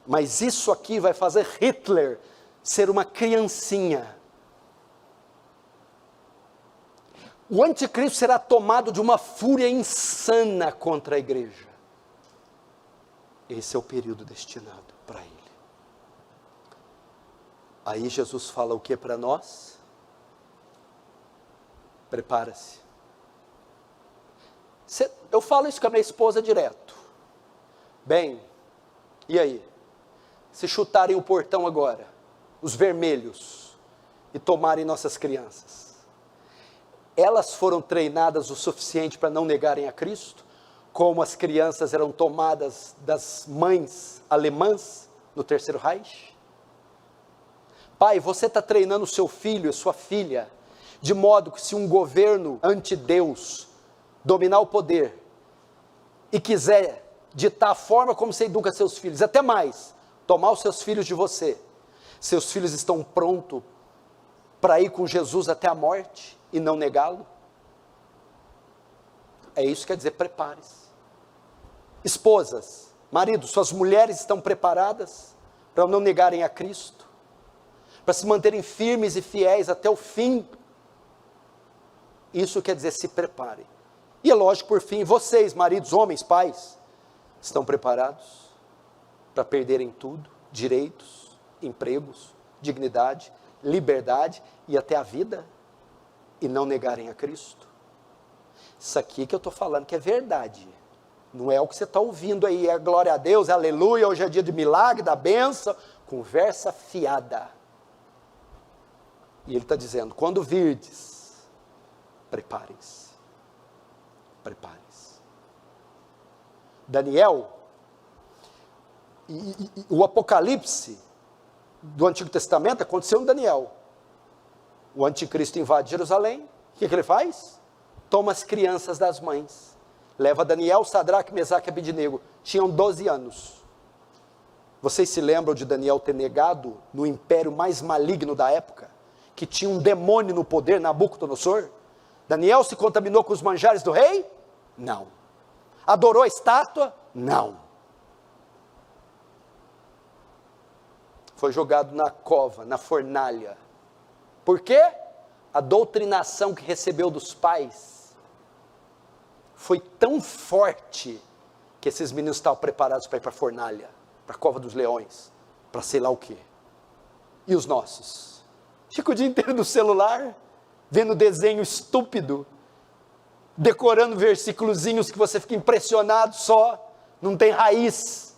mas isso aqui vai fazer Hitler ser uma criancinha. O anticristo será tomado de uma fúria insana contra a igreja. Esse é o período destinado para ele. Aí Jesus fala o que para nós? Prepara-se. Eu falo isso com a minha esposa direto. Bem, e aí? Se chutarem o portão agora, os vermelhos, e tomarem nossas crianças, elas foram treinadas o suficiente para não negarem a Cristo, como as crianças eram tomadas das mães alemãs no Terceiro Reich? Pai, você está treinando o seu filho e sua filha, de modo que se um governo anti-Deus dominar o poder, e quiser ditar a forma como você educa seus filhos, até mais, tomar os seus filhos de você, seus filhos estão prontos para ir com Jesus até a morte, e não negá-lo? É isso que quer dizer, prepare-se. Esposas, maridos, suas mulheres estão preparadas para não negarem a Cristo? Para se manterem firmes e fiéis até o fim? Isso quer dizer, se preparem. E é lógico, por fim, vocês, maridos, homens, pais, estão preparados para perderem tudo? Direitos, empregos, dignidade, liberdade e até a vida? E não negarem a Cristo? Isso aqui que eu estou falando que é verdade. Não é o que você está ouvindo aí, é glória a Deus, é aleluia, hoje é dia de milagre, da bênção. Conversa fiada. E ele está dizendo, quando virdes, preparem-se. Preparem-se. Daniel, o Apocalipse do Antigo Testamento aconteceu em Daniel. O anticristo invade Jerusalém, o que ele faz? Toma as crianças das mães, leva Daniel, Sadraque, Mesaque e Abednego, tinham 12 anos. Vocês se lembram de Daniel ter negado no império mais maligno da época, que tinha um demônio no poder, Nabucodonosor? Daniel se contaminou com os manjares do rei? Não. Adorou a estátua? Não. Foi jogado na cova, na fornalha. Por quê? A doutrinação que recebeu dos pais foi tão forte que esses meninos estavam preparados para ir para a fornalha, para a cova dos leões, para sei lá o quê. E os nossos? Fica o dia inteiro no celular, vendo desenho estúpido, decorando versículozinhos que você fica impressionado só, não tem raiz.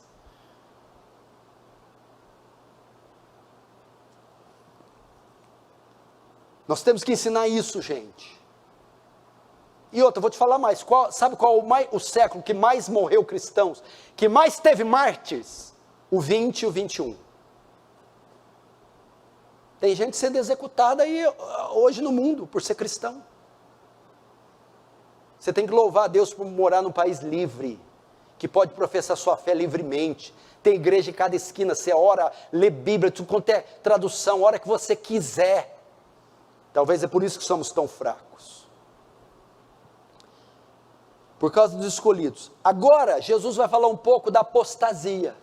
Nós temos que ensinar isso, gente. E outra, vou te falar mais, sabe qual o século que mais morreu cristãos, que mais teve mártires? O 20 e o 21. Tem gente sendo executada aí hoje no mundo por ser cristão. Você tem que louvar a Deus por morar num país livre, que pode professar sua fé livremente. Tem igreja em cada esquina, você ora, lê Bíblia, tudo quanto é tradução, a hora que você quiser. Talvez é por isso que somos tão fracos. Por causa dos escolhidos. Agora, Jesus vai falar um pouco da apostasia,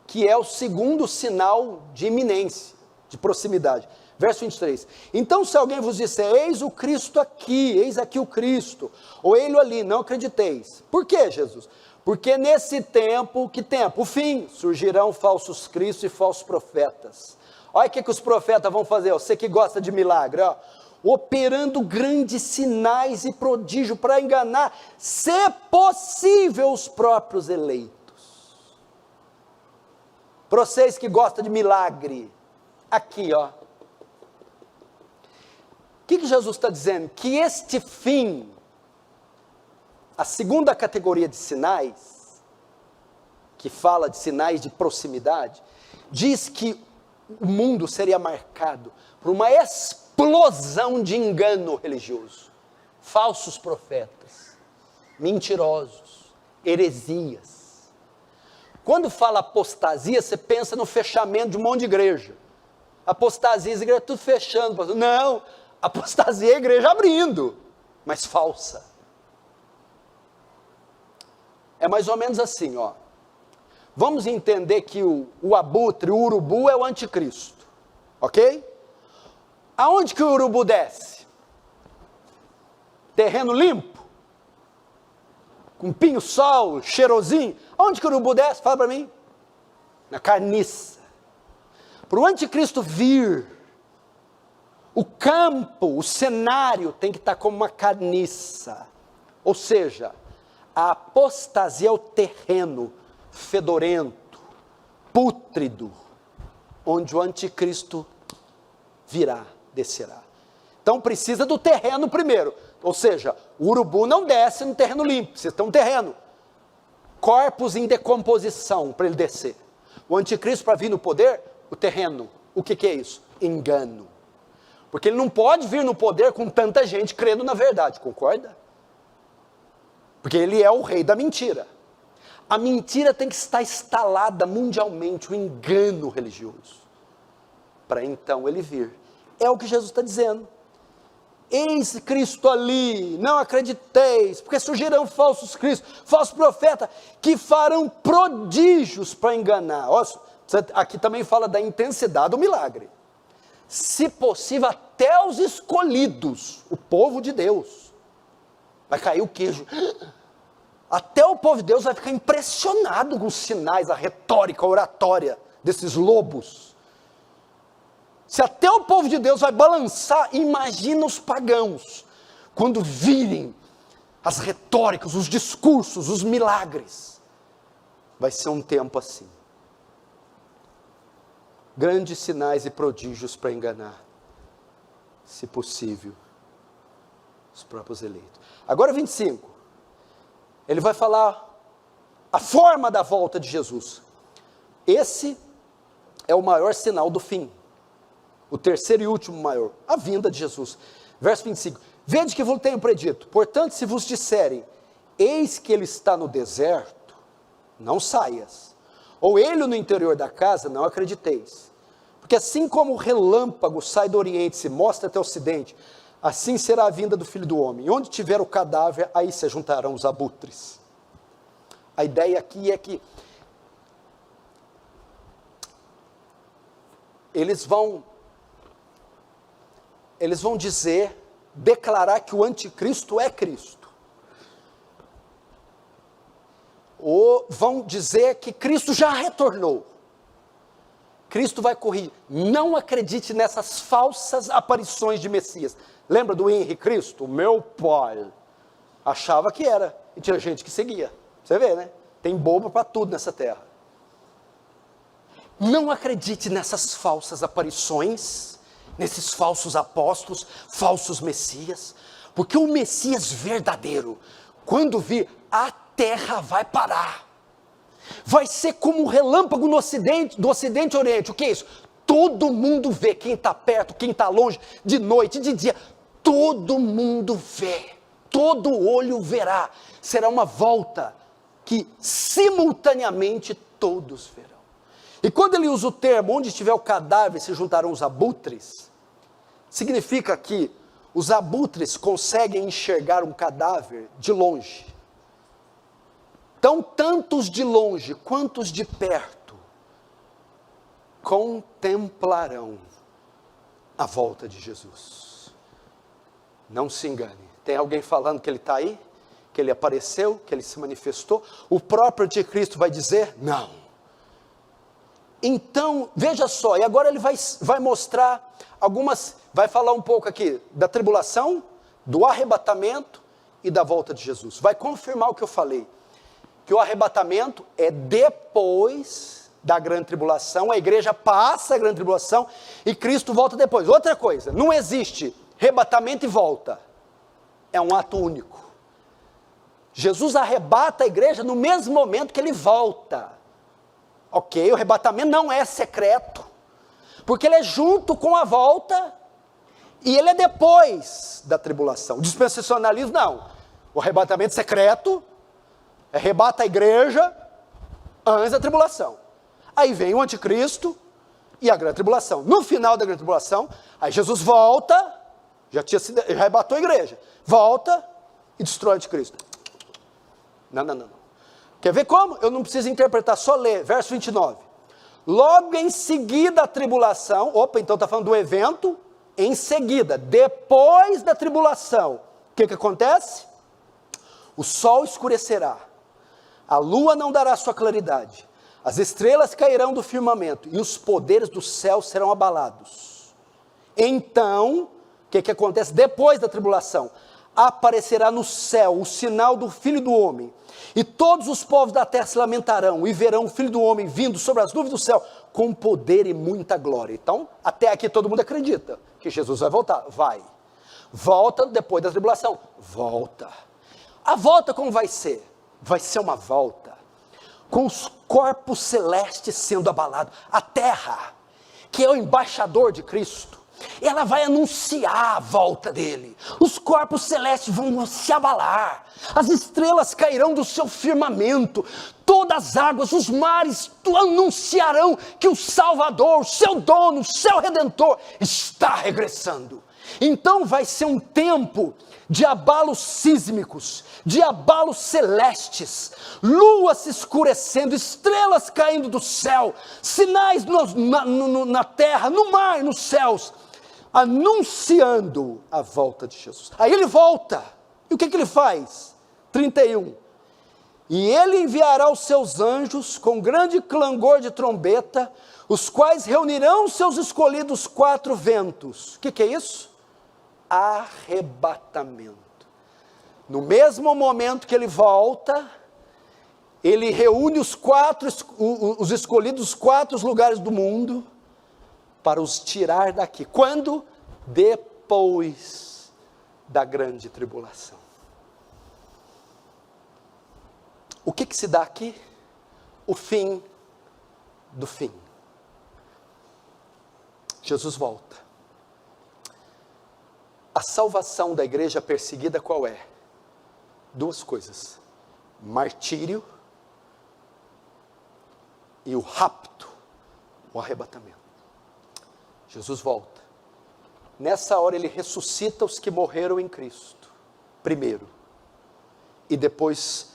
que é o segundo sinal de iminência, de proximidade. Verso 23. Então, se alguém vos disser, eis o Cristo aqui, eis aqui o Cristo, ou ele ali, não acrediteis. Por quê, Jesus? Porque nesse tempo, que tempo? O fim, surgirão falsos cristos e falsos profetas. Olha o que os profetas vão fazer, ó, você que gosta de milagre, ó, operando grandes sinais e prodígios para enganar, se possível, os próprios eleitos. Para vocês que gostam de milagre, aqui, ó. O que Jesus está dizendo? Que este fim, a segunda categoria de sinais, que fala de sinais de proximidade, diz que o mundo seria marcado por uma explosão de engano religioso, falsos profetas, mentirosos, heresias. Quando fala apostasia, você pensa no fechamento de um monte de igreja. Apostasia, as igrejas tudo fechando. Não, apostasia é a igreja abrindo, mas falsa. É mais ou menos assim, ó. Vamos entender que o abutre, o urubu é o anticristo, ok? Aonde que o urubu desce? Terreno limpo? Com pinho-sol, cheirosinho? Aonde que o urubu desce? Fala para mim. Na carniça. Para o anticristo vir, o campo, o cenário tem que estar como uma carniça. Ou seja, a apostasia é o terreno fedorento, pútrido, onde o anticristo virá, descerá. Então precisa do terreno primeiro, ou seja, o urubu não desce no terreno limpo, precisa ter um terreno, corpos em decomposição para ele descer. O anticristo, para vir no poder, o terreno, o que é isso? Engano, porque ele não pode vir no poder com tanta gente crendo na verdade, concorda? Porque ele é o rei da mentira. A mentira tem que estar instalada mundialmente, o engano religioso, para então ele vir. É o que Jesus está dizendo. Eis Cristo ali, não acrediteis, porque surgirão falsos cristos, falsos profetas, que farão prodígios para enganar. Olha, aqui também fala da intensidade do milagre. Se possível, até os escolhidos, o povo de Deus. Vai cair o queijo. Até o povo de Deus vai ficar impressionado com os sinais, a retórica, a oratória desses lobos. Se até o povo de Deus vai balançar, imagina os pagãos, quando virem as retóricas, os discursos, os milagres. Vai ser um tempo assim. Grandes sinais e prodígios para enganar, se possível, os próprios eleitos. Agora 25, ele vai falar a forma da volta de Jesus. Esse é o maior sinal do fim, o terceiro e último maior, a vinda de Jesus. Verso 25, vede que vos tenho predito, portanto se vos disserem, eis que ele está no deserto, não saias, ou ele no interior da casa, não acrediteis, porque assim como o relâmpago sai do oriente e se mostra até o ocidente, assim será a vinda do Filho do Homem, e onde tiver o cadáver, aí se juntarão os abutres. A ideia aqui é que eles vão dizer, declarar que o anticristo é Cristo. Ou vão dizer que Cristo já retornou. Cristo vai corrigir. Não acredite nessas falsas aparições de Messias. Lembra do Henri Cristo? Meu pai achava que era. E tinha gente que seguia. Você vê, né? Tem bobo para tudo nessa terra. Não acredite nessas falsas aparições, nesses falsos apóstolos, falsos Messias, porque o Messias verdadeiro, quando vir, a terra vai parar. Vai ser como um relâmpago no ocidente, do ocidente ao oriente. O que é isso? Todo mundo vê, quem está perto, quem está longe, de noite, de dia, todo mundo vê, todo olho verá. Será uma volta que simultaneamente todos verão. E quando ele usa o termo, onde estiver o cadáver se juntarão os abutres, significa que os abutres conseguem enxergar um cadáver de longe. Então, tantos de longe quanto os de perto contemplarão a volta de Jesus. Não se engane. Tem alguém falando que ele está aí? Que ele apareceu? Que ele se manifestou? O próprio anticristo vai dizer, não. Então, veja só, e agora ele vai mostrar algumas, vai falar um pouco aqui da tribulação, do arrebatamento e da volta de Jesus. Vai confirmar o que eu falei, que o arrebatamento é depois da grande tribulação, a igreja passa a grande tribulação e Cristo volta depois. Outra coisa, não existe arrebatamento e volta, é um ato único. Jesus arrebata a igreja no mesmo momento que ele volta. Ok, o arrebatamento não é secreto, porque ele é junto com a volta e ele é depois da tribulação. O dispensacionalismo não, o arrebatamento secreto, arrebata a igreja antes da tribulação. Aí vem o anticristo e a grande tribulação. No final da grande tribulação, aí Jesus volta, já arrebatou a igreja, volta e destrói o anticristo. Não. Quer ver como? Eu não preciso interpretar, só ler, verso 29. Logo em seguida a tribulação, então está falando do evento, em seguida, depois da tribulação, o que acontece? O sol escurecerá, a lua não dará sua claridade, as estrelas cairão do firmamento e os poderes do céu serão abalados. Então, o que acontece depois da tribulação? Aparecerá no céu o sinal do Filho do Homem, e todos os povos da terra se lamentarão, e verão o Filho do Homem vindo sobre as nuvens do céu, com poder e muita glória. Então, até aqui todo mundo acredita, que Jesus vai voltar, vai. Volta depois da tribulação, volta. A volta como vai ser? Vai ser uma volta, com os corpos celestes sendo abalados, a terra, que é o embaixador de Cristo, ela vai anunciar a volta dele, os corpos celestes vão se abalar, as estrelas cairão do seu firmamento, todas as águas, os mares anunciarão que o Salvador, o seu dono, o seu Redentor está regressando. Então vai ser um tempo de abalos sísmicos, de abalos celestes, lua se escurecendo, estrelas caindo do céu, sinais na terra, no mar, nos céus, anunciando a volta de Jesus. Aí ele volta, e o que ele faz? 31, e ele enviará os seus anjos com grande clangor de trombeta, os quais reunirão seus escolhidos 4 ventos. O que é isso? Arrebatamento. No mesmo momento que ele volta, ele reúne os escolhidos dos 4 lugares do mundo, para os tirar daqui. Quando? Depois da grande tribulação. O que se dá aqui? O fim do fim. Jesus volta. A salvação da igreja perseguida qual é? 2 coisas: martírio e o rapto, o arrebatamento. Jesus volta. Nessa hora ele ressuscita os que morreram em Cristo, primeiro, e depois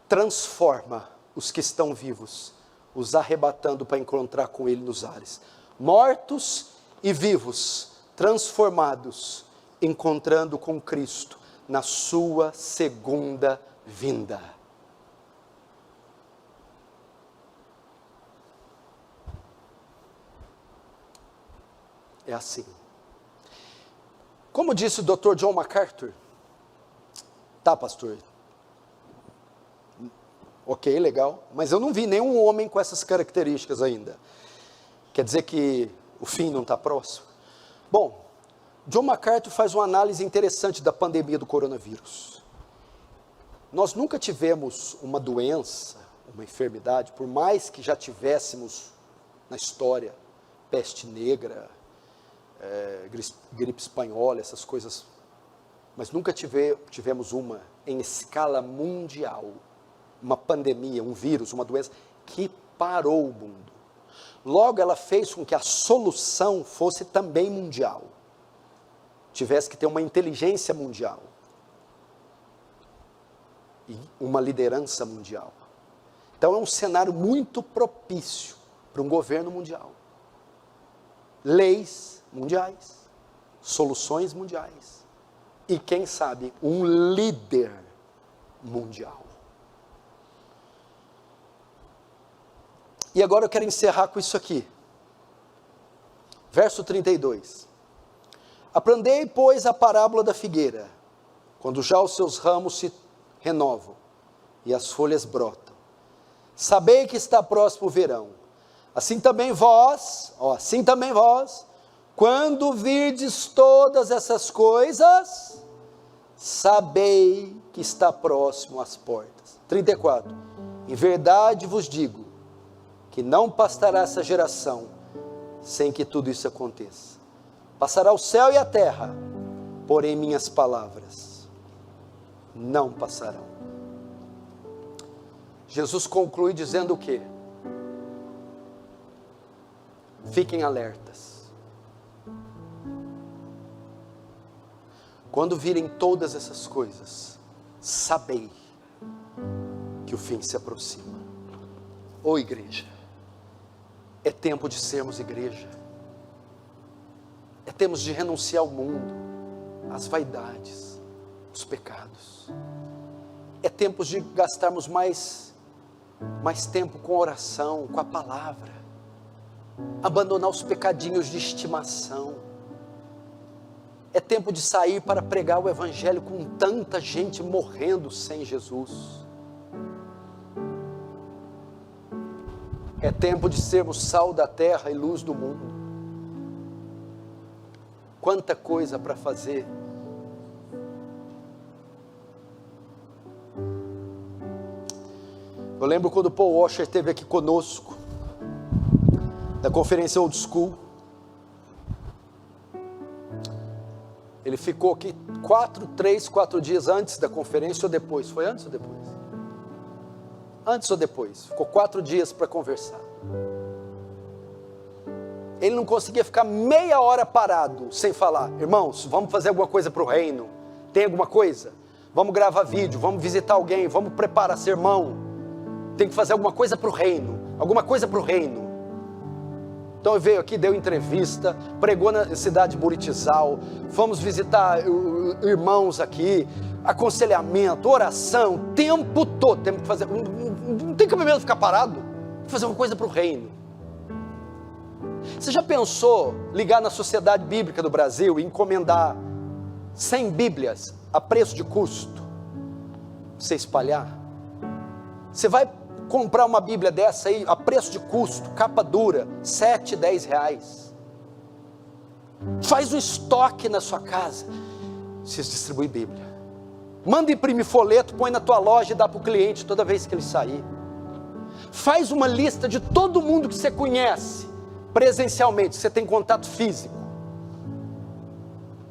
transforma os que estão vivos, os arrebatando para encontrar com ele nos ares. Mortos e vivos, transformados, encontrando com Cristo na sua segunda vinda. É assim. Como disse o Dr. John MacArthur, tá, pastor? Ok, legal, mas eu não vi nenhum homem com essas características ainda. Quer dizer que o fim não está próximo? Bom, John MacArthur faz uma análise interessante da pandemia do coronavírus. Nós nunca tivemos uma doença, uma enfermidade, por mais que já tivéssemos na história, peste negra, gripe espanhola, essas coisas, mas nunca tivemos uma em escala mundial, uma pandemia, um vírus, uma doença que parou o mundo. Logo ela fez com que a solução fosse também mundial, tivesse que ter uma inteligência mundial e uma liderança mundial. Então é um cenário muito propício para um governo mundial, leis mundiais, soluções mundiais e quem sabe um líder mundial. E agora eu quero encerrar com isso aqui, verso 32. Aprendei, pois, a parábola da figueira, quando já os seus ramos se renovam e as folhas brotam. Sabei que está próximo o verão. Assim também vós, quando virdes todas essas coisas, sabei que está próximo às portas. 34. Em verdade vos digo, que não passará essa geração, sem que tudo isso aconteça. Passará o céu e a terra, porém minhas palavras não passarão. Jesus conclui dizendo o quê? Fiquem alertas. Quando virem todas essas coisas, sabei que o fim se aproxima. Ô igreja, é tempo de sermos igreja. É tempo de renunciar ao mundo, às vaidades, aos pecados. É tempo de gastarmos mais tempo com oração, com a palavra. Abandonar os pecadinhos de estimação. É tempo de sair para pregar o evangelho com tanta gente morrendo sem Jesus. É tempo de sermos sal da terra e luz do mundo. Quanta coisa para fazer. Eu lembro quando o Paul Washer esteve aqui conosco, da conferência Old School. Ele ficou aqui 4 dias antes da conferência ou depois? Foi antes ou depois? Antes ou depois? Ficou 4 dias para conversar. Ele não conseguia ficar meia hora parado, sem falar. Irmãos, vamos fazer alguma coisa para o reino? Tem alguma coisa? Vamos gravar vídeo, vamos visitar alguém, vamos preparar sermão. Tem que fazer alguma coisa para o reino. Alguma coisa para o reino. Então ele veio aqui, deu entrevista, pregou na cidade de Buritizal, fomos visitar irmãos aqui, aconselhamento, oração, o tempo todo, temos que fazer, não tem cabimento ficar parado, tem que fazer uma coisa para o reino. Você já pensou ligar na Sociedade Bíblica do Brasil e encomendar 100 Bíblias a preço de custo, você espalhar? Você vai comprar uma Bíblia dessa aí, a preço de custo, capa dura, R$7, R$10. Faz um estoque na sua casa. Você distribui Bíblia. Manda imprimir folheto, põe na tua loja e dá para o cliente toda vez que ele sair. Faz uma lista de todo mundo que você conhece, presencialmente, você tem contato físico.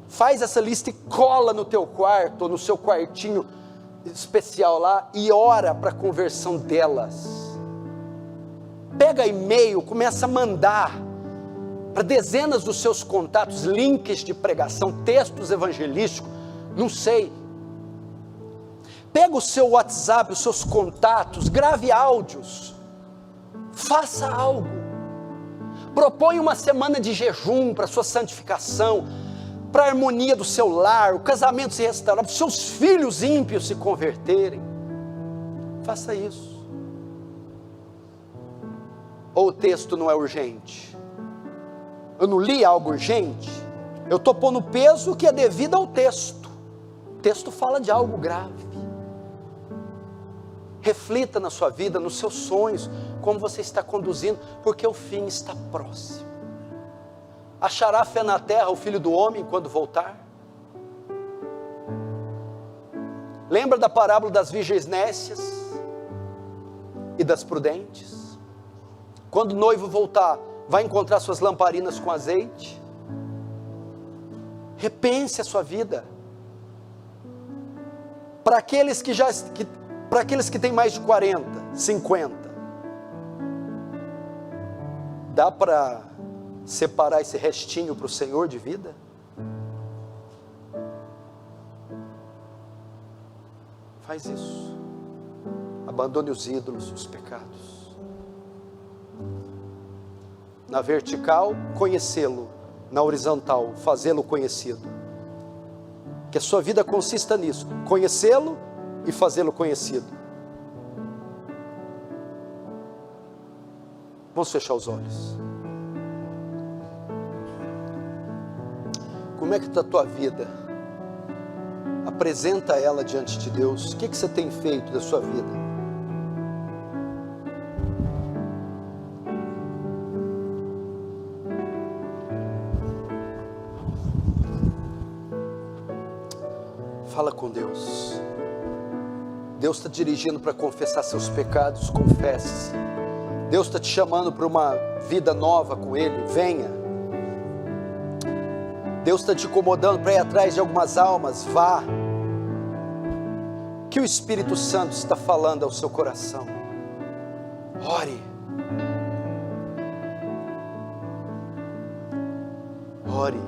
Faz essa lista e cola no teu quarto, ou no seu quartinho especial lá, e ora para a conversão delas. Pega e-mail, começa a mandar para dezenas dos seus contatos, links de pregação, textos evangelísticos, não sei. Pega o seu WhatsApp, os seus contatos, grave áudios, faça algo. Propõe uma semana de jejum para a sua santificação, para a harmonia do seu lar, o casamento se restaurar, para os seus filhos ímpios se converterem. Faça isso. Ou o texto não é urgente? Eu não li algo urgente? Eu estou pondo o peso que é devido ao texto. O texto fala de algo grave. Reflita na sua vida, nos seus sonhos, como você está conduzindo, porque o fim está próximo. Achará fé na terra o Filho do Homem quando voltar? Lembra da parábola das virgens nécias e das prudentes? Quando o noivo voltar, vai encontrar suas lamparinas com azeite? Repense a sua vida. Para aqueles que têm mais de 40, 50, dá para separar esse restinho para o Senhor de vida? Faz isso. Abandone os ídolos, os pecados. Na vertical, conhecê-lo. Na horizontal, fazê-lo conhecido. Que a sua vida consista nisso, conhecê-lo e fazê-lo conhecido. Vamos fechar os olhos. Como é que está a tua vida? Apresenta ela diante de Deus. O que você tem feito da sua vida? Fala com Deus. Deus está dirigindo para confessar seus pecados. Confesse. Deus está te chamando para uma vida nova com Ele. Venha. Deus está te incomodando para ir atrás de algumas almas. Vá. Que o Espírito Santo está falando ao seu coração. Ore. Ore.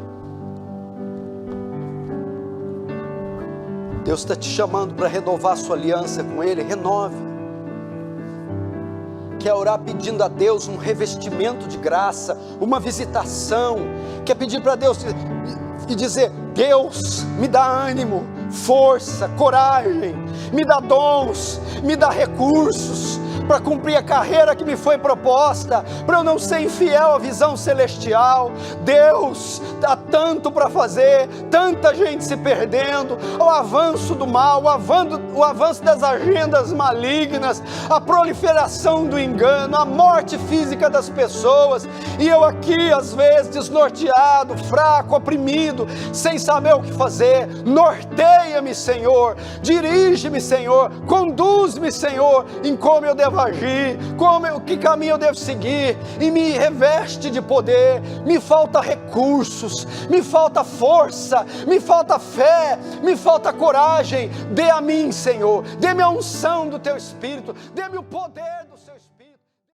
Deus está te chamando para renovar sua aliança com Ele. Renove. Quer orar pedindo a Deus um revestimento de graça, uma visitação. Quer pedir para Deus e dizer: Deus, me dá ânimo, força, coragem, me dá dons, me dá recursos para cumprir a carreira que me foi proposta, para eu não ser infiel à visão celestial. Deus, há tanto para fazer, tanta gente se perdendo, o avanço do mal, o avanço das agendas malignas, a proliferação do engano, a morte física das pessoas, e eu aqui às vezes desnorteado, fraco, oprimido, sem saber o que fazer. Norteia-me, Senhor, dirige-me, Senhor, conduz-me, Senhor, em como eu devo agir, que caminho eu devo seguir, e me reveste de poder. Me falta recursos, me falta força, me falta fé, me falta coragem. Dê a mim, Senhor, dê-me a unção do Teu Espírito, dê-me o poder